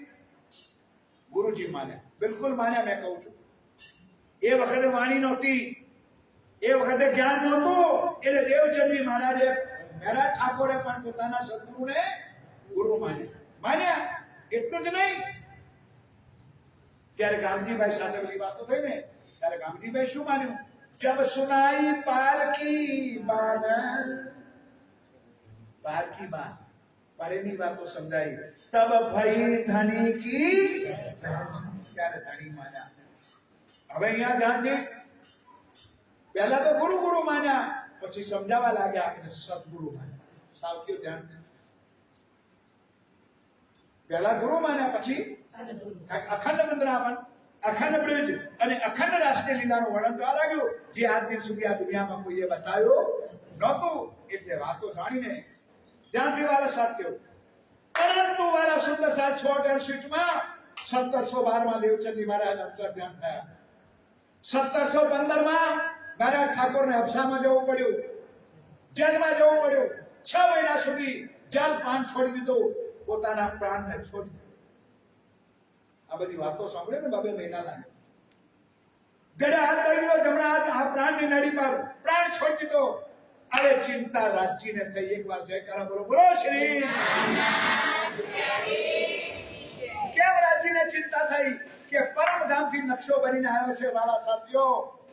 ગુરુજી માન્યા, બિલકુલ માન્યા. મેં કહું છું, એ વખતે વાણી નહોતી, એ વખતે જ્ઞાન નહોતું. એટલે દેવચંદી મહારાજે, મેરા ઠાકોરે પણ પોતાના સદગુરુને ગુરુ માન્યા. એટલું જ નહીં, ત્યારે ગામજીભાઈ સાથે બધી વાતો થઈ ને, ત્યારે ગામજીભાઈ શું માન્યું? જબ સુનાઈ પારકી બાન, પારકી બાન, પરેની વાતો સમજાઈ, તબ ભઈ ધણી કી, ત્યારે ધણી માન્યા. હવે અહીંયા ધ્યાનથી, પહેલા તો ગુરુ ગુરુ માન્યા, પછી સમજાવવા લાગ્યા અને સદગુરુ માન્યા. સાવતીઓ ધ્યાન. પહેલા ગુરુ માન્યા, પછી અખંડ વંદનાવન, અખંડ બ્રજ અને અખંડ રાષ્ટ્રીય લીલાનું વર્ણન થવા લાગ્યું, જે આજ દિન સુધી આ દુનિયામાં કોઈએ બતાવ્યું નહોતું. એટલે વાતો જાણીને ધ્યાનથી વાલા સાથીઓ. પરંતુ વાલા સુંદર સાથ 168માં 1712માં દેવચંદી મહારાજ અંતર ધ્યાન થયા. 1715માં મારા ઠાકોરને અફસામાં જવું પડ્યું, જેલમાં જવું પડ્યું. 6 મહિના સુધી જલ પાન છોડી દીધું, પોતાના પ્રાણને છોડી દીધું. આ બધી વાતો સાંભળે ને 2 મહિના લાગે. ગળે હાથ દઈ દીધો, જમણા હાથ આ પ્રાણની નળી પર, પ્રાણ છોડી દીધો. હવે ચિંતા રાજજીને થઈ. એક વાર જયકારા બોલો, બોલો શ્રી. કેમ રાજજીને ચિંતા થઈ? કે પરમધામથી નકશો બનીને આવ્યો છે વાલા સાથીઓ,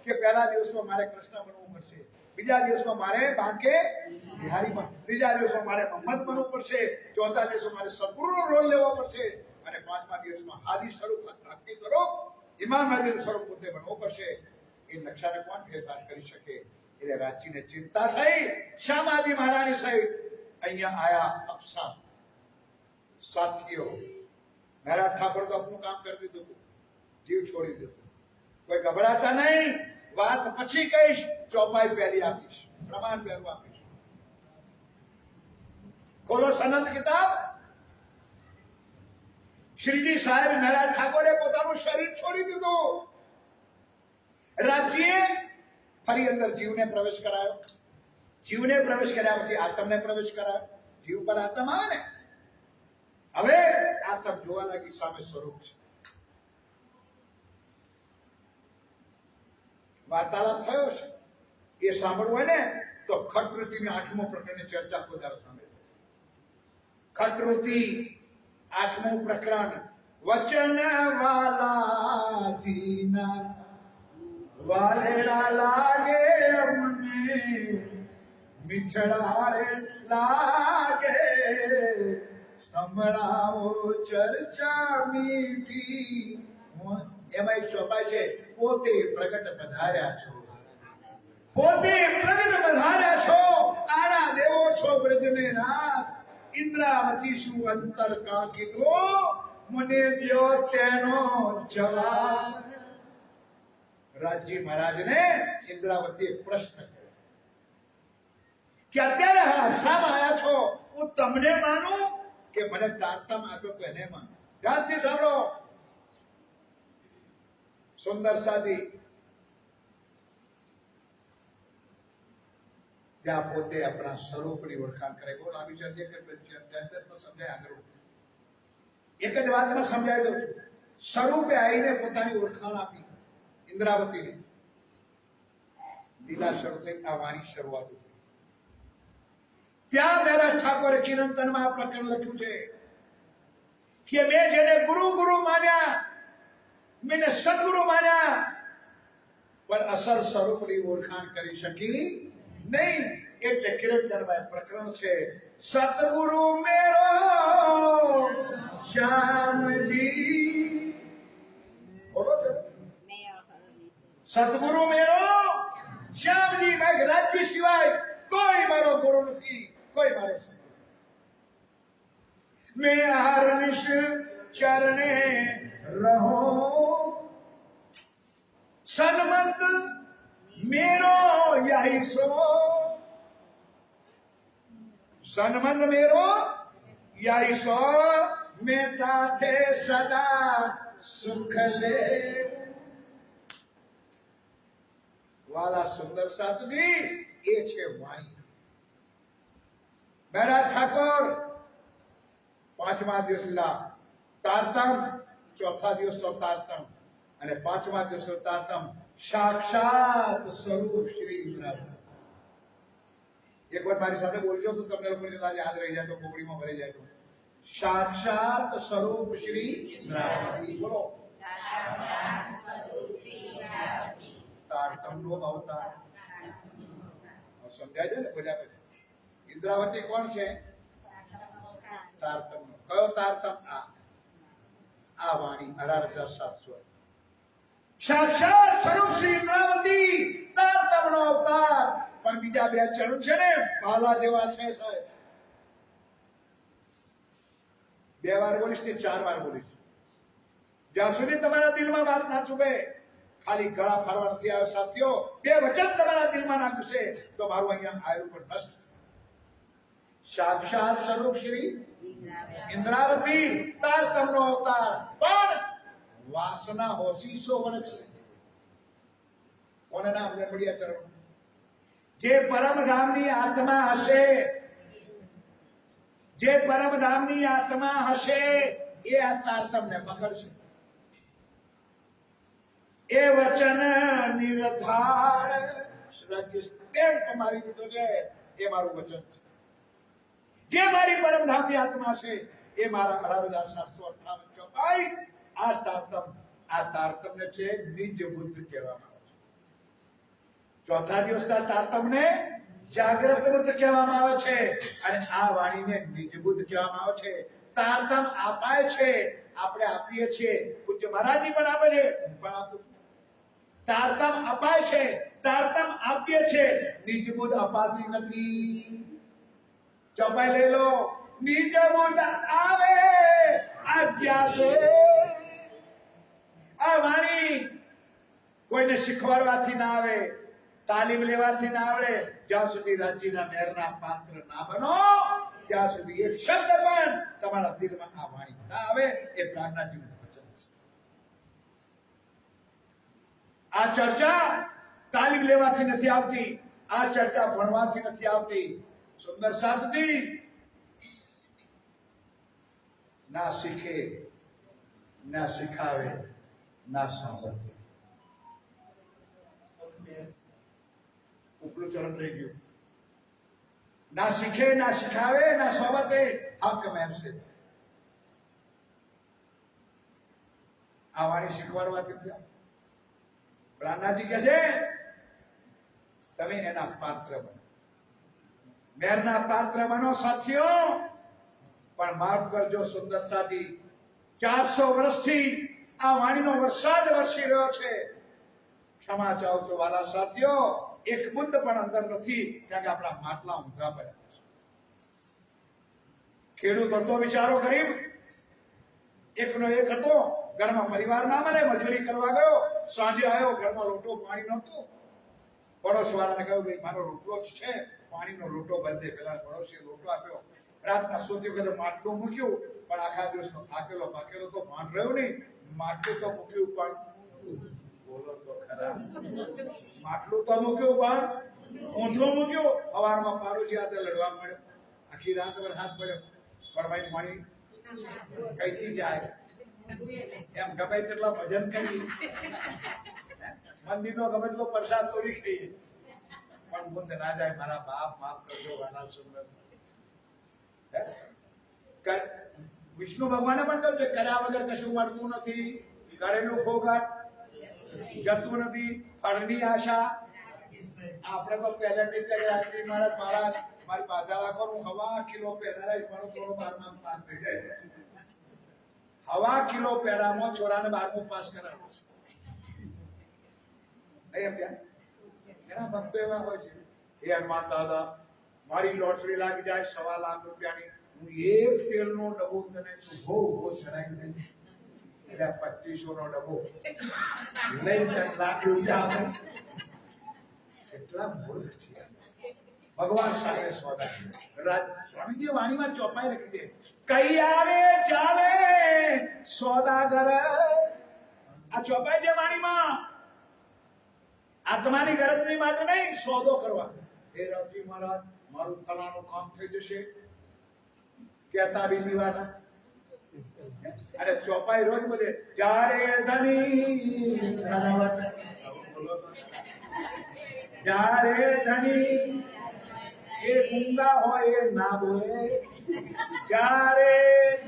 કે પહેલા દિવસમાં મારે કૃષ્ણ બનવું પડશે, બીજા દિવસમાં મારે બાંકે બિહારી બનવું, ત્રીજા દિવસમાં મારે મોહમ્મદ બનવું પડશે, ચોથા દિવસમાં મારે સદગુરુનો રોલ લેવો પડશે, અને 5મા દિવસમાં આદિ સ્વરૂપ પ્રાપ્તિ કરો ઇમામ હાજર સ્વરૂપ પોતે બનવું પડશે. એ નકશાને કોણ ફેરફાર કરી શકે? એટલે રાજજીને ચિંતા થઈ. શ્યામાજી મહારાણી સહિત અહીંયા આયા અફસામ. સાથીઓ, મહારાજ ઠાકોર તો આપનું કામ કરી દીધું, જીવ છોડી દીધું. કોઈ ગભરાતા નહીં. વાત પછી કહીશ, ચોપાઈ પહેલી આપીશ, પ્રમાણ પહેલું આપીશ. ખોલો સનદ કિતાબ. શ્રીજી સાહેબ મહારાજ ઠાકોરે પોતાનું શરીર છોડી દીધું. રાજ્યે ફરી અંદર જીવને પ્રવેશ કરાયો. જીવને પ્રવેશ કર્યા પછી આત્મને પ્રવેશ કરાયો. જીવ પર આત્મ આવે ને, હવે આત્મ જોવા લાગી સામે સ્વરૂપ છે. વાર્તાલાપ થયો છે એ સાંભળવું હોય ને તો ખટવૃત્તિની 8મું પ્રકરણની ચર્ચા વધારે સાંભળે. ખટવૃત્તિ 8મું પ્રકરણ. વચન વાલાજીના વાલેરા લાગે અમને, મીઠડા રે લાગે, સંભળાવો ચર્ચા મીઠી. એમાં એક ચોપાઈ છે, પોતે પ્રગટ પધાર્યા છો, પોતે પ્રગટ પધાર્યા છો, આણા દેવો છો બ્રજને નાશ, ઇન્દ્રાવતી શું અંતર કા કીધો, મને દ્યો તેનો જવાબ. રાજજી મહારાજને ઇન્દ્રાવતીએ પ્રશ્ન કર્યો કે અત્યારે હાસામાં આવ્યા છો, હું તમને માનું કે મને તારતમ આપ્યો તો એને માનું? ધ્યાનથી સાંભળો. સુંદર સાજી ત્યાં પોતે આપણા સ્વરૂપની ઓળખાણ કરે. બહુ લાંબી ચર્ચા સમજાય આગળ. એક જ વાતમાં સમજાવી દઉં છું. સ્વરૂપે આવીને પોતાની ઓળખાણ આપી ઇન્દ્રાવતીને. લીલા શરૂ થઈ, આ વાણી શરૂઆત થઈ. ત્યાં મહારાજ ઠાકોરે કિરંતનમાં આ પ્રકરણ લખ્યું છે કે મેં જેને ગુરુ ગુરુ માન્યા, મેં સદગુરુ માન્યા, પણ અસલ સ્વરૂપની ઓળખાણ કરી શકી નહીં. એટલે કિરંતનમાં પ્રકરણ છે, સતગુરુ મેરો શ્યામજી. બોલો છો, સતગુરુ મેરો શ્યામજી. રાજ્ય સિવાય કોઈ મારો ગુરુ નથી, કોઈ મારો સદગુરુ. મેં હરનિશ ચરણે રહો, સન્મત મેરો યહી સો, સન્મત મેરો યહી સો, મેટા થે સદા સુખ લે. વાલા સુંદર સાતજી, એ છે વાણી. મહારાજ ઠાકોર 5મા દિવસ તારતમ, ચોથા દિવસ તો તારતમ, અને 5મા દિવસ તો તારતમ સાક્ષાત સ્વરૂપ શ્રી ઇન્દ્રાવતી. એક વાર મારી સાથે બોલજો તો તમને લોકોને યાદ રહી જાય, તો કોપડીમાં ભરી જાય. તો સાક્ષાત સ્વરૂપ શ્રી ઇન્દ્રાવતી. બોલો, તારતમનો અવતાર. સમજાય છે ને? બોલ્યા પછી ઇન્દ્રાવતી કોણ છે? તારતમનો. કયો તારતમ? આ વાણી 18,700. સાક્ષાત સ્વરૂપ શ્રી ઇન્દ્રાવતી, તારતમનો અવતાર. પણ બીજા બે ચરણ છે ને, ભાલા જેવા છે સાહેબ. 2 વાર બોલીશ ને 4 વાર બોલીશ. જ્યાં સુધી તમારા દિલમાં વાત ના ચૂકે, ખાલી ગળા ફાડવા નથી આવ્યો સાથીઓ, 2 વચન તમારા દિલમાં ના ઘૂસે તો મારું અહીંયા આયુ પણ નષ્ટ. સાક્ષાત સ્વરૂપ શ્રી ઇન્દ્રાવતી, તારતમનો અવતાર. પણ વાસના હોશીસો વળગશે. કોને નામ મળ્યા ચરણ? જે પરમધામની આત્મા હશે, જે પરમધામની આત્મા હશે, એ આ તારતમને પકડશે. એ વચન નિર્ધાર મારી દીધો છે, એ મારું વચન છે. જે મારી પરમધામની આત્મા છે, એ મારા 18,758 ચોપાઈ. આ તારતમને છે નિજ બુદ્ધ કહેવામાં આવે છે. ચોથા દિવસના તારતમને જાગ્રત બુદ્ધ કહેવામાં આવે છે, અને આ વાણીને નિજ બુદ્ધ કહેવામાં આવે છે. તારતમ અપાય છે, આપણે આપીએ છીએ. પૂજ્ય મહારાજી પણ આપે છે, હું પણ આપું છું. તારતમ અપાય છે, તારતમ આપીએ છે, નિજ બુદ્ધ અપાતી નથી. ચોપાઈ લઈ લો. નિજ બુદ્ધ આવે આજ્ઞા છે. આ વાણી કોઈને શીખવાડવાથી ના આવે, તાલીમ લેવાથી ના આવડે, જ્યાં સુધી રાજીના મેરના પાત્ર ના બનો ત્યાં સુધી એક શબ્દ પણ તમારા દિલમાં આ વાણી ના આવે. એ પ્રાર્થનાજીનું વચન છે. આ ચર્ચા તાલીમ લેવાથી નથી આવતી, આ ચર્ચા ભણવાથી નથી આવતી. સુંદર સાધજી ના શીખે, ના શીખાવે, ના સાંભળે. ઉપલું ચરણ રહી ગયું. ના શીખે, ના શીખાવે, ના સોબતે હક મેળશે. આ વાણી શીખવાડવાથી પ્રાર્થનાજી કહે છે તમે એના પાત્ર બનો, મેરના પાત્ર બનો સાથીઓ. પણ માફ કરજો સુંદર સાથી, 400 વર્ષથી આ વાણીનો વરસાદ વરસી રહ્યો છે. ક્ષમા ચાહું છું વાલા સાથીઓ, એક બુંદ પણ અંદર નથી, કારણ કે આપણા માટલા ઊંધા પડ્યા છે. ખેડૂત હતો બિચારો ગરીબ, એકનો એક હતો, ઘરમાં પરિવાર ના મળે, મજૂરી કરવા ગયો, સાંજે આવ્યો, ઘરમાં રોટો પાણી નહોતું. પડોશ વાળાને કહ્યું ભાઈ મારો રોટલો જ છે, પાણીનો લોટો ભરી દે. પેલા પડોશીએ લોટો આપ્યો. રાતના સોતી વખતે માટલું મૂક્યું, પણ આખા દિવસનો થાકેલો પાકેલો તો ભાન રહ્યું નહીં. માટલું તો મૂક્યું પણ બોલો તો ખરા, માટલું તો મૂક્યું પણ ઊંધું મૂક્યું. સવારમાં પાડોશી હાથે લડવા મળ્યો, આખી રાત પર હાથ પડ્યો. પણ ભાઈ પાણી કઈથી જાય, એમ ગમે તેટલા ભજન કરી, મંદિરનો ગમે તેટલો પ્રસાદ તોડી ખાઈએ, પણ બુંદ ના જાય. મારા બાપ માફ કરજો વાલા સુંદર. વિષ્ણુ ભગવાને પણ કહ્યું છે કર્યા વગર કશું મળતું નથી, કરેલું ફોગટ જતું નથી, ફળની આશા. આપણે તો પહેલેથી જ રાજજી મહારાજ મહારાજ મારી બાધા રાખો, હું 1.5 કિલો પેડા મારો થોડો 12મા પાસ થઈ જાય. 1.5 કિલો પેડામાં છોરાને 12મું પાસ કરાવ્યું છે. નહીં એમ એના ભક્તો એવા હોય છે. એ હનુમાન દાદા મારી લોટરી લાગી જાય 1.25 લાખ રૂપિયાની, હું એક તેલનો ડબ્બો તને ઉભો ઉભો ચડાવી દઈશ. એટલે 2500 નો ડબ્બો લઈ 3 લાખ રૂપિયા આપે. કેટલા મૂર્ખ છે ભગવાન સાથે સોદા. સ્વામીજી વાણીમાં ચોપાઈ લખી દે, કઈ આવે જાવે સોદાગર. આ ચોપાઈ છે વાણીમાં. આત્માની ગરજની માટે નહીં, સોદો કરવા. એ રાજી મહારાજ મારું ફલાણું કામ થઈ જશે કહેતા બીજી વાર. અરે ચોપાઈ રોજ બોલે, જ્યારે ધણી જ્યારે ધણી જે ગુંગા હોય એ ના બોલે, જ્યારે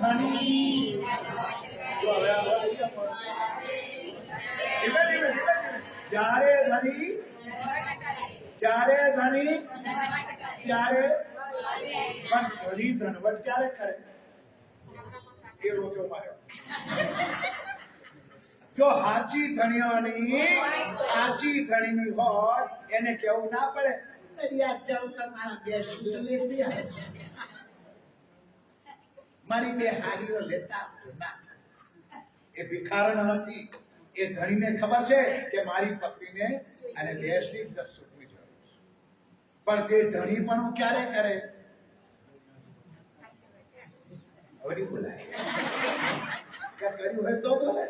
ધણી જ્યારે ધણી ત્યારે ધણી ત્યારે પણ ધણી ધનવટ ક્યારે કરે એ રોજો માર્યો. જો હાચી ધણીની હોય એને કેવું ના પડે મારી 2 હાડીઓ લેતા આવજો. ના, એ ભિખારણ નથી. એ ધણીને ખબર છે કે મારી પત્નીને અને દેશની 10 સુખની જરૂર છે. પણ તે ધણી પણ ક્યારે કરે વળી બોલાય કર્યું હોય તો બોલે.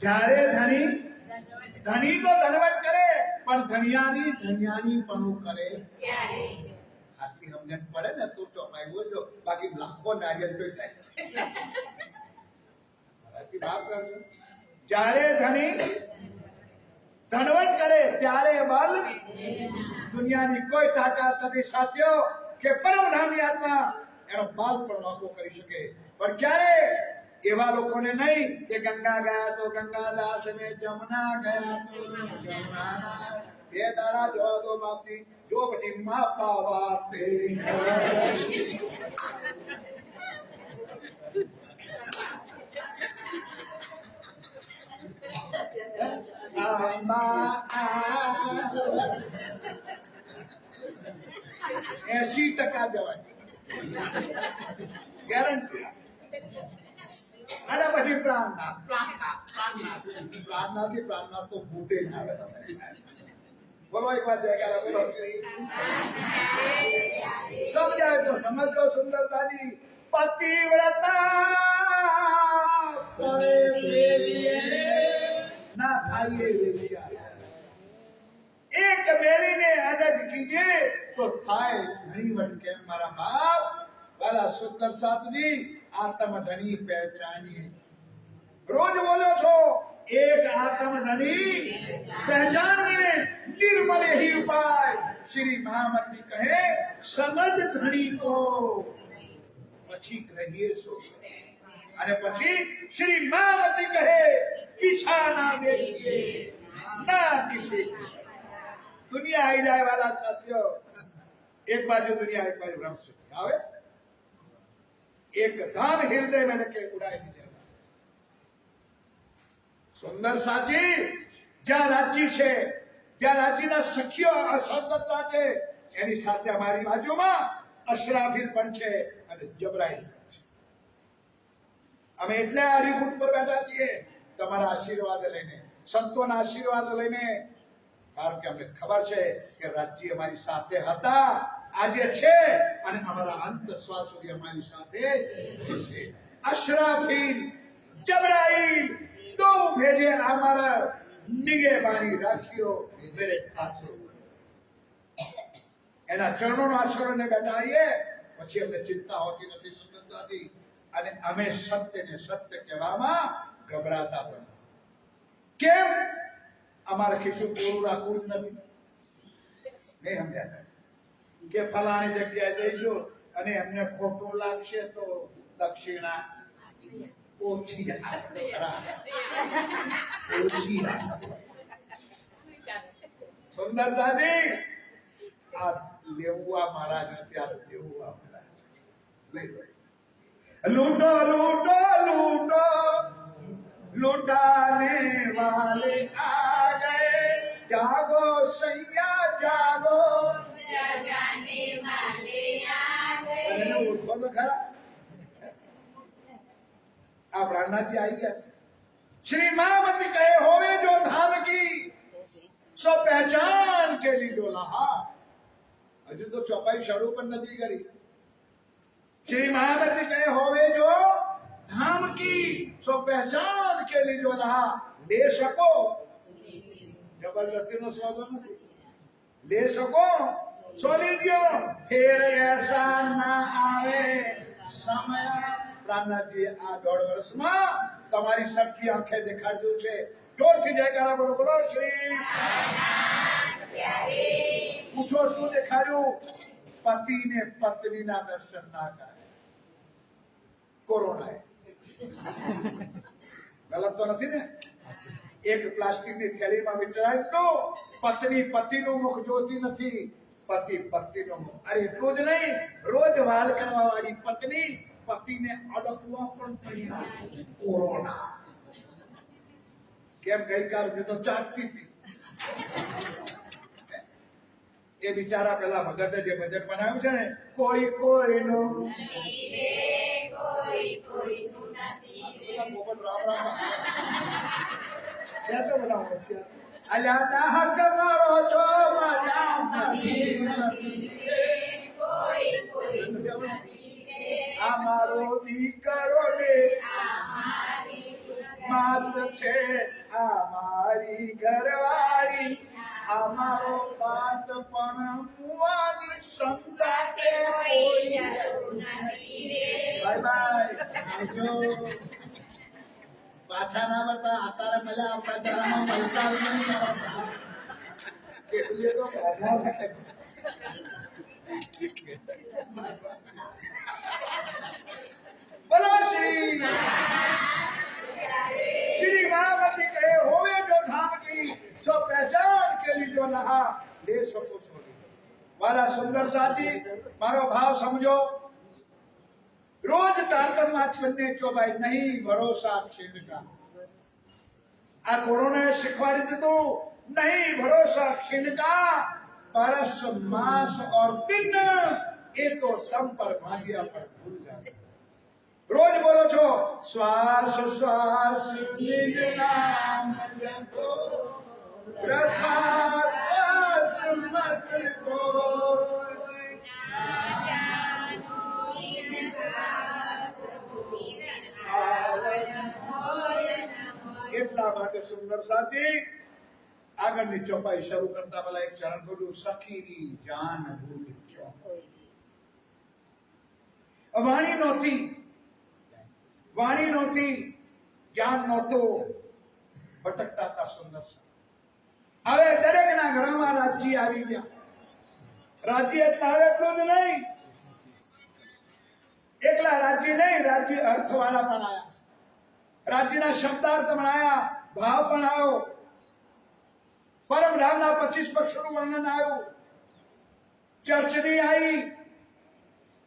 જ્યારે ધણી તો ધનવટ કરે, પણ ધનિયાની પણ કરે. આટલી સમજણ પડે ને તું ચોપાઈ બોલજો, બાકી લાખો નારિયેલ તો થાય. જ્યારે ધણી ધનવટ કરે ત્યારે બલ દુનિયાની કોઈ તાકાત નથી સાથીઓ કે પરમધામની આત્મા એનો બાલ પણ વાંકો કરી શકે. પણ ક્યારે એવા લોકોને નહીં કે ગંગા ગયા તો ગંગાદાસ ને જમના ગયા તો જમનાદાસ. એ દાડા જોવા દો બાપની, જો પછી માપા વાતે એસી ટકા જવાય ગેરંટી. અને પછી પ્રાણનાથ પ્રાર્થનાથી પ્રાર્થના તો ભૂતે જ આવે તમે બોલો એક વાર જયકારા બોલો સમજાય તો સમજો સુંદરતાજી પતિવ્રતા કરે સેવીએ ના થાય વેચ્યા એક મેરીને અડગ કીજે તો થાય ઘણી વટ કે મારા બાપ વાલા સુંદર સાતજી આત્મ ધની પહેચાનીએ રોજ બોલો છો एक आत्म धनी पहचानिए निर्मल ही उपाय श्री महामती कहे समझ धनी को પછી ગ્રહીએ સો અને પછી શ્રી महामती કહે पीछा ना देखिए ना किसी दुनिया आई जाए वाला साथियों एक बाजू दुनिया एक बाजू ब्रह्म सूत्र આવે एक धाम हृदय में रखे उड़ाई दी સુંદર સાજી જ્યાં રાજી છે જ્યાં રાજીના સખીઓ અસંગતતા છે એની સાથે અમારી બાજુમાં અશરાફીલ પણ છે અને જબરાઈલ છે અમે એટલે આડીફૂટ પર બેઠા છીએ તમારા આશીર્વાદ લઈને સંતોના આશીર્વાદ લઈને કારણ કે અમને ખબર છે કે રાજ્ય અમારી સાથે હતા આજે છે અને અમારા અંત શ્વાસ સુધી અમારી સાથે છે અશરાફીલ જબરાઈલ तो भेजे हमारा निगेबानी राखियो मेरे खासो એના ચરણોનો આશરો ને બેઠાઈએ પછી અમને ચિંતા હોતી નથી સુંદરતાથી અને અમે સત્યને સત્ય કહેવામાં ગભરાતા પણ કેમ અમારે ખિસ્સું પૂરું રાખવું જ નથી નહીં સમજ્યા કે ફલાણી જગ્યાએ જઈશું અને એમને ખોટું લાગશે તો દક્ષિણા ઓછી સુંદર સાજી આ લેવું આ મહારાજ નથી આ દેવું આ મહારાજ લૂટો લૂટો લૂટો લૂટાને વાલે આ ગए જાગો સૈયા જાગો
જગાને વાલે આ ગए
અને ઉઠો તો ખરા आप राणा जी आई गया श्री महामती कहे होवे जो धाम की सो पहचान के लिए जो लहा हजू तो चौपाई शुरू पर नहीं करी श्री महामती कहे होवे जो धाम की सो पहचान के लिए जो लहा ले सको जबरदस्ती नो स्वाद नहीं ले सको सो लीजियो फिर ऐसा ना आवे समय પ્રાણનાથજી આ 1.5 વર્ષમાં તમારી સબકી આંખે દેખાડ્યું છે જોરથી જયકારા બોલો બોલો શ્રી પૂછો શું દેખાડ્યું પતિને પત્નીના દર્શન ના કરે કોરોનાએ ગલત તો નથી ને એક પ્લાસ્ટિકની થેલીમાં વિતરાય તો પત્ની પતિનું મુખ જોતી નથી પતિ પત્નીનું મુખ અરે એટલું જ નહીં રોજ વાલ કરવા વાળી પત્ની પતિને અડકવા પણ તૈયાર કોરોના કેમ ગઈકાલ તો ચાટતી હતી એ બિચારા પેલા ભગતે જે ભજન બનાવ્યું છે ને કોઈ કોઈનું
કોઈનું નથી
પોપટ રામ રામ ક્યાં તો બધા હોશિયાર અલ્યા દાહક મારો છો મારા અમારો દીકરો ને માત છે અમારી ઘરવાળી અમારો પાત પણ મુવાની શંકા કે કોઈ
જરૂર નથી રે
બાય બાય આવજો પાછા ના મળતા આતારે મળ્યા આપણા ધરામાં મળતા નહીં એટલે તો ગાધા શકે बोलो श्री महामती कहे होवे जो धाम की सो पहचान के लिए जो लहा ले सको सोनी वाला सुंदर साथी मारो भाव समझो रोज तारतम माचवन्ने चौबाई नहीं भरोसा क्षीण का आ कोरोना शिखवाड़ी दीधु नहीं भरोसा क्षीण का परस मास और दिन ये तो दम पर भाजिया पर भूल जाते રોજ બોલો છો શ્વાસ શ્વાસ નિજ નામ જપો પ્રથા શ્વાસ મત કોઈ એટલા માટે સુંદર સાથી આગળની ચોપાઈ શરૂ કરતા પહેલા એક ચરણ કરું સખીની જાન ભૂલ વાણી નહોતી જ્ઞાન નહોતું ભટકતા હતા સુંદર સાથી હવે દરેકના ઘરમાં રાજ્ય આવી ગયા રાજ્ય એટલે હવે એટલું જ નહીં એકલા રાજ્ય નહીં રાજ્ય અર્થવાળા પણ આયા રાજ્યના શબ્દાર્થ પણ આયા ભાવ પણ આવ્યો પરમધામના 25 પક્ષોનું વર્ણન આવ્યું ચર્ચની આવી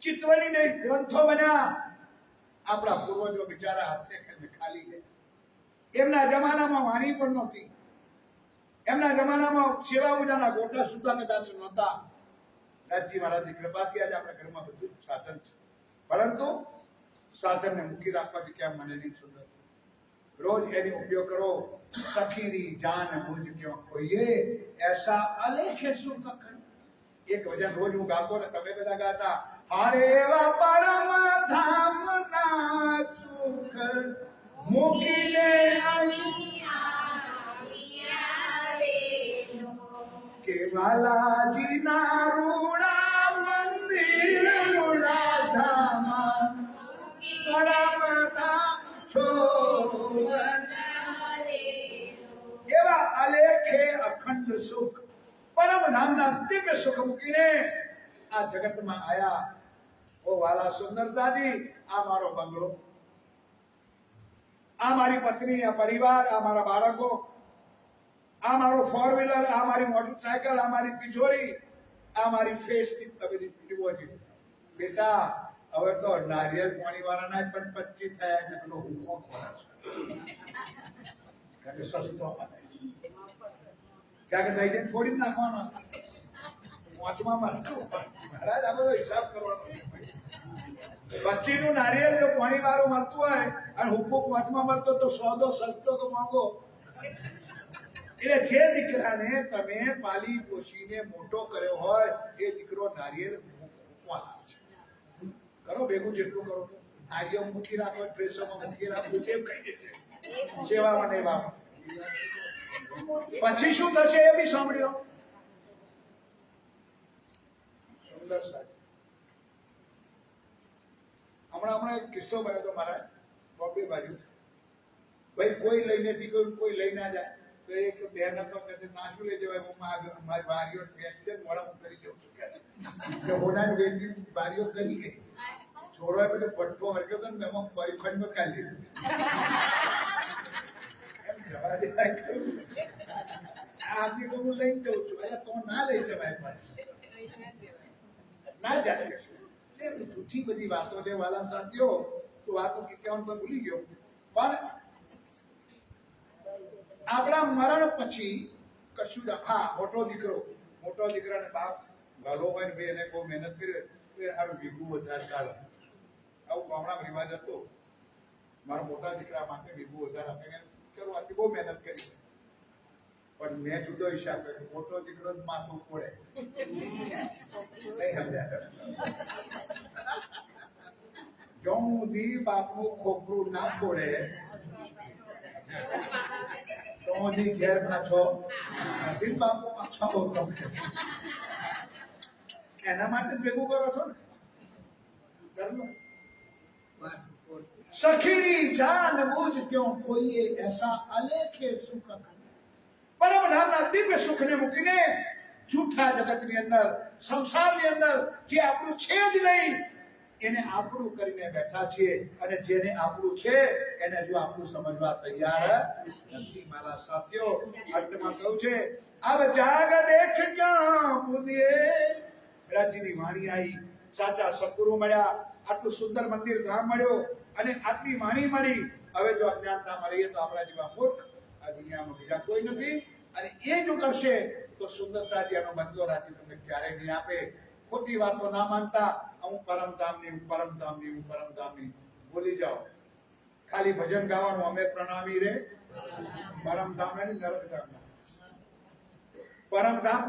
ચિત્રની ને ગ્રંથો બન્યા આપણા પૂર્વજો બિચારા હાથે ખાલી ગયા એમના જમાનામાં વાણી પણ નહોતી એમના જમાનામાં સેવા પૂજાના ગોટા સુદ્ધા કદાચ નહોતા રાજજી મહારાજની કૃપાથી આજે આપણા ઘરમાં બધું સાધન છે પરંતુ સાધનને મૂકી રાખવાથી ક્યાં મને નહીં સુંદર રોજ એની ઉપયોગ કરો સખીની જાન મુझ ક્यों खोइए ऐसा अलेख सुख एक वचन रोज હું ગાતો ને તમે બધા ગાતા હરે વા પરમ ધામ ના સુખ મૂકીને કે વાલાજી ના રૂડા મંદિર રૂડા ધામ પરમ ધામ એવા અલેખે અખંડ સુખ પરમ ધામના દિવ્ય સુખ મૂકીને આ જગતમાં આયા ઓ વાલા સુંદરતાજી આ મારો બંગલો આ મારી પત્ની આ પરિવાર આ મારા બાળકો આ મારો 4 વ્હીલર આ મારી મોટરસાયકલ આ મારી તિજોરી આ મારી ફેસ ડિપોઝિટ બેટા હવે તો નારિયેળ પાણી વાળાના પણ 25 થયા એટલે પેલો હુંકો ખોરાક કારણ કે સસ્તો કારણ કે દહીં થોડી જ નાખવાનો પાંચમાં મળતું મહારાજ આ બધો હિસાબ કરવાનો 25 નું નારિયેળ જો પાણી વાળું મળતું હોય અને હુંકો પાંચમાં મળતો તો સોદો સસ્તો કે મોંઘો એટલે જે દીકરાને તમે પાલી પોષીને મોટો કર્યો હોય એ દીકરો નારિયેળ મૂકવાનો છે કરો ભેગું જેટલું કરો આજે મૂકી રાખો ડ્રેસોમાં મૂકી રાખો તેમ કહી દેશે સેવામાં નહીં બાપ પછી શું થશે એ બી સાંભળી લો સુંદર સાહેબ હમણાં એક કિસ્સો બન્યો તો મારા બોમ્બે બાજુ ભાઈ કોઈ લઈને થી કોઈ લઈ ના જાય તો એક બેન હતો કે નાશું લઈ જવાય હું મારી વારીઓ મોડા કરી જઉં છું કે હોનાની બેટી વારીઓ કરી ગઈ છોડવા પેલો પટ્ટો હરગ્યો હતો ને એમાં ફરી ફરીમાં કાઢી લીધું એમ જવા દેવાય આથી તો હું લઈને જઉં છું અરે તો ના લઈ જવાય પણ ના જાય જૂઠી બધી વાતો છે વાલા સાથીઓ તો વાતો કહેવાનું પણ ભૂલી ગયો પણ આપણા મરણ પછી કશું હા મોટો દીકરાને બાપ ભલો હોય ને ભાઈ એને બહુ મહેનત કરી સારું વીઘું વધારે કાઢે આવું ગામડામાં રિવાજ હતો મારા મોટા દીકરા માટે વીઘું વધારે આપે શરૂઆતથી બહુ મહેનત કરી પણ મેં જુદો હિસાબ કર્યો મોટો દીકરો જ માથું ફોડે નહીં સમજાય જો સુધી બાપનું ખોખરું ના ફોડે તો હું ઘેર પાછો નથી બાપુ પાછો આવતો એના માટે જ ભેગું કરો છો ને ઘરનું સખીની જાન બૂझ क्यों खोइए ऐसा अलेखे सुख પરમ ધામના દિવ્ય સુખને મૂકીને જૂઠા જગતની અંદર સંસારની અંદર જે આપણું છે જ નહીં એને આપણું કરીને બેઠા છીએ અને જેને આપણું છે એને જો આપણું સમજવા તૈયાર નથી મારા સાથીઓ અંતમાં કહું છે અબ જાગ દેખ ક્યાં બુદ્ધિએ રાજ્યની વાણી આવી સાચા સદગુરુ મળ્યા આટલું સુંદર મંદિર ધામ મળ્યો અને આટલી વાણી મળી હવે જો અજ્ઞાનતામાં રહીએ તો આપણા જેવા મૂર્ખ આ દુનિયામાં બીજા કોઈ નથી અને એ જો કરશે તો સુંદરતાજી આનો બદલો રાજ્ય તમને ક્યારે નહીં આપે ખોટી વાતો ના માનતા હું પરમધામની ભૂલી જાઓ, ખાલી ભજન ગાવાનું, અમે પ્રણામી રે પરમધામ નહીં નરકધામ. પરમધામ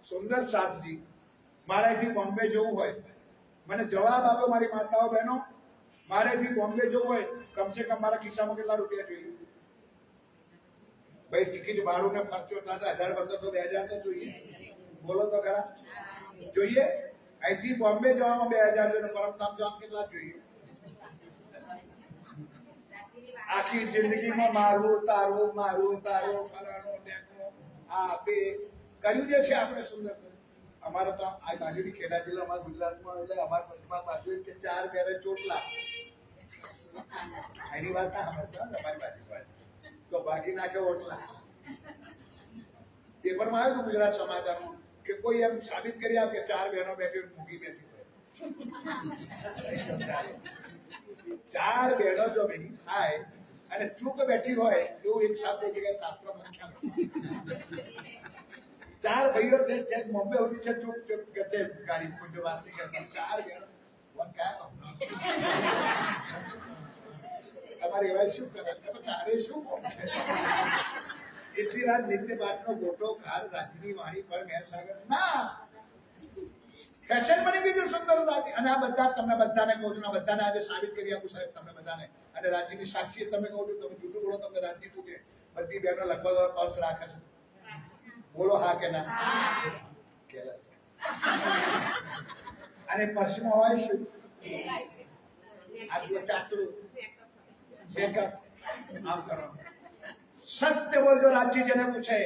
સુંદર સાધજી. મારાથી બોમ્બે જવું હોય, મને જવાબ આપો મારી માતાઓ બહેનો, મારેથી બોમ્બે જવું હોય કમસે કમ મારા ખિસ્સામાં કેટલા રૂપિયા જોઈએ? ભાઈ ટિકિટ ભાડું ને ખર્ચો થતા 1000, 1500, 2000 તો જોઈએ. બોલો તો ખરા, જોઈએ? અહીંથી બોમ્બે જવામાં 2000 છે તો પરમધામ જવામાં કેટલા જોઈએ? આખી જિંદગીમાં મારું તારું ફલાણો ઢેકણો આ તે કર્યું જે છે આપણે સુંદર. અમારે તો આ બાજુની ખેડા જિલ્લા અમારા ગુજરાતમાં એટલે અમારા પંચમાં બાજુ કે 4 ઘરે ચોટલા. એની વાત ના સમજતા તમારી બાજુ તો ભાગી નાખે ઓટલા. પેપરમાં આવ્યું હતું ગુજરાત સમાચારમાં કે કોઈ એમ સાબિત કરી આપ કે 4 બહેનો બેઠી મૂકી બેઠી હોય. 4 બહેનો જો ભેગી થાય અને ચૂપ બેઠી હોય એવું એક શબ્દ જગ્યાએ શાસ્ત્રમાં લખ્યા. 4 ભાઈઓ છે જે બોમ્બે સુધી છે ચૂપ કે છે ગાડી કોઈ વાત નહીં કરતા. 4 બહેનો કોણ ક્યાં તમારી એવા શું કરે તમે તારે શું એટલી રાત નિત્ય પાઠનો ગોટો ખાર રાજની વાણી પર મહેસાગર ના ફેશન બની ગયું સુંદરતાથી. અને આ બધા તમને બધાને કહું છું, બધાને આજે સાબિત કરી આપું સાહેબ તમને બધાને. અને રાજ્યની સાક્ષી તમને કહું છું, તમે જૂઠું બોલો તમને રાજ્ય પૂછે બધી બહેનો લગભગ પર્સ રાખે છે. બોલો હા કે ના? અને પર્સમાં હોય શું? આટલું ચાટલું મેકઅપ આમ કરવાનું. સત્ય બોલજો. રાજ્ય જેને પૂછે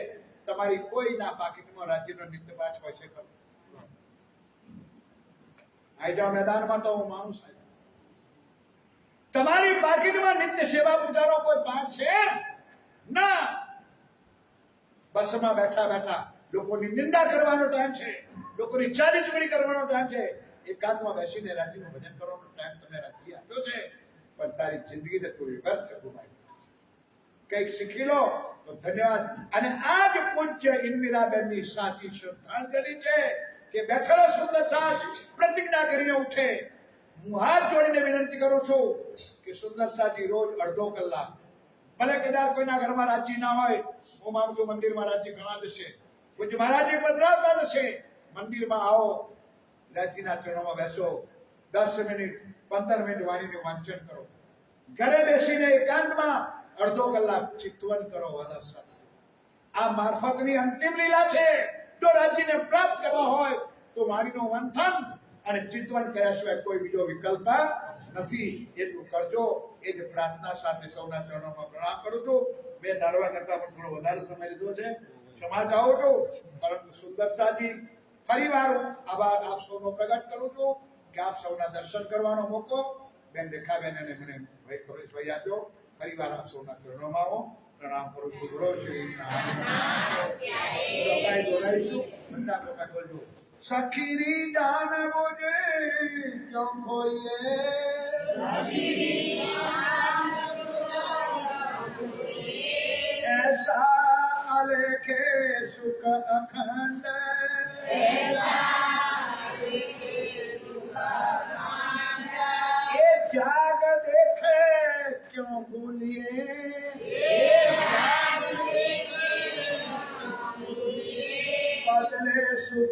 તમારી કોઈ ના પાકીટમાં રાજ્યનો નિત્ય પાઠ હોય છે ખરો? આઈ જાઓ મેદાનમાં તો હું માનું સાહેબ તમારી પાકીટમાં નિત્ય સેવા પૂજાનો કોઈ પાઠ છે ના. બસમાં બેઠા બેઠા લોકોની નિંદા કરવાનો ટાઈમ છે, લોકોની ચાલી ચૂકડી કરવાનો ટાઈમ છે. એકાંતમાં બેસીને રાજ્યનું ભજન કરવાનો ટાઈમ તમને રાજ્ય આપ્યો છે, પણ તારી જિંદગીને થોડી વ્યર્થ ગુમાવી. કંઈક શીખી લો તો ધન્યવાદ. અને આ જ પૂજ્ય ઇન્દિરાબેનની સાચી શ્રદ્ધાંજલિ છે કે બેઠેલો સુંદર સાજ પ્રતિજ્ઞા કરીને ઉઠે. હું હાથ જોડીને વિનંતી કરું છું કે સુંદર સાજી રોજ અડધો કલાક, ભલે કદાચ કોઈના ઘરમાં રાજ્ય ના હોય, હું માનું છું મંદિરમાં રાજ્ય ઘણા જશે, પૂજ્ય મહારાજે પધરાવતા જશે. મંદિરમાં આવો, રાજ્યના ચરણોમાં બેસો, 10 મિનિટ 15 મિનિટ વાણીનું વાંચન કરો. ઘરે બેસીને એકાંતમાં અડધો કલાક ચિંતવન કરો. વાલા સાથે આ મારફતની અંતિમ લીલા છે. જો રાજ્યને પ્રાપ્ત કરવા હોય તો વાણીનું મંથન અને ચિંતવન કર્યા સિવાય કોઈ બીજો વિકલ્પ નથી. એટલું કરજો. એ જ પ્રાર્થના સાથે સૌના ચરણોમાં પ્રણામ કરું છું. મેં ધારવા કરતા પણ થોડો વધારે સમય લીધો છે, ક્ષમા ચાહું છું. પરંતુ સુંદર સાજી ફરીવાર આભાર આપ સૌનો પ્રગટ કરું છું કે આપ સૌના દર્શન કરવાનો મોકો બેન રેખાબેન અને મને ભાઈ કમલેશભાઈ આપ્યો. ફરીવાર આપ સૌના ચરણોમાં હું પ્રણામ કરું છું. ગુરુ શ્રી બોલાવીશું બધા લોકો બોલજો. સખીરી જાન બોજે ક્यों खोइए, ऐसा लेके सुख अखंड, ये जाग देखे क्यों भूलिए, बदले सुख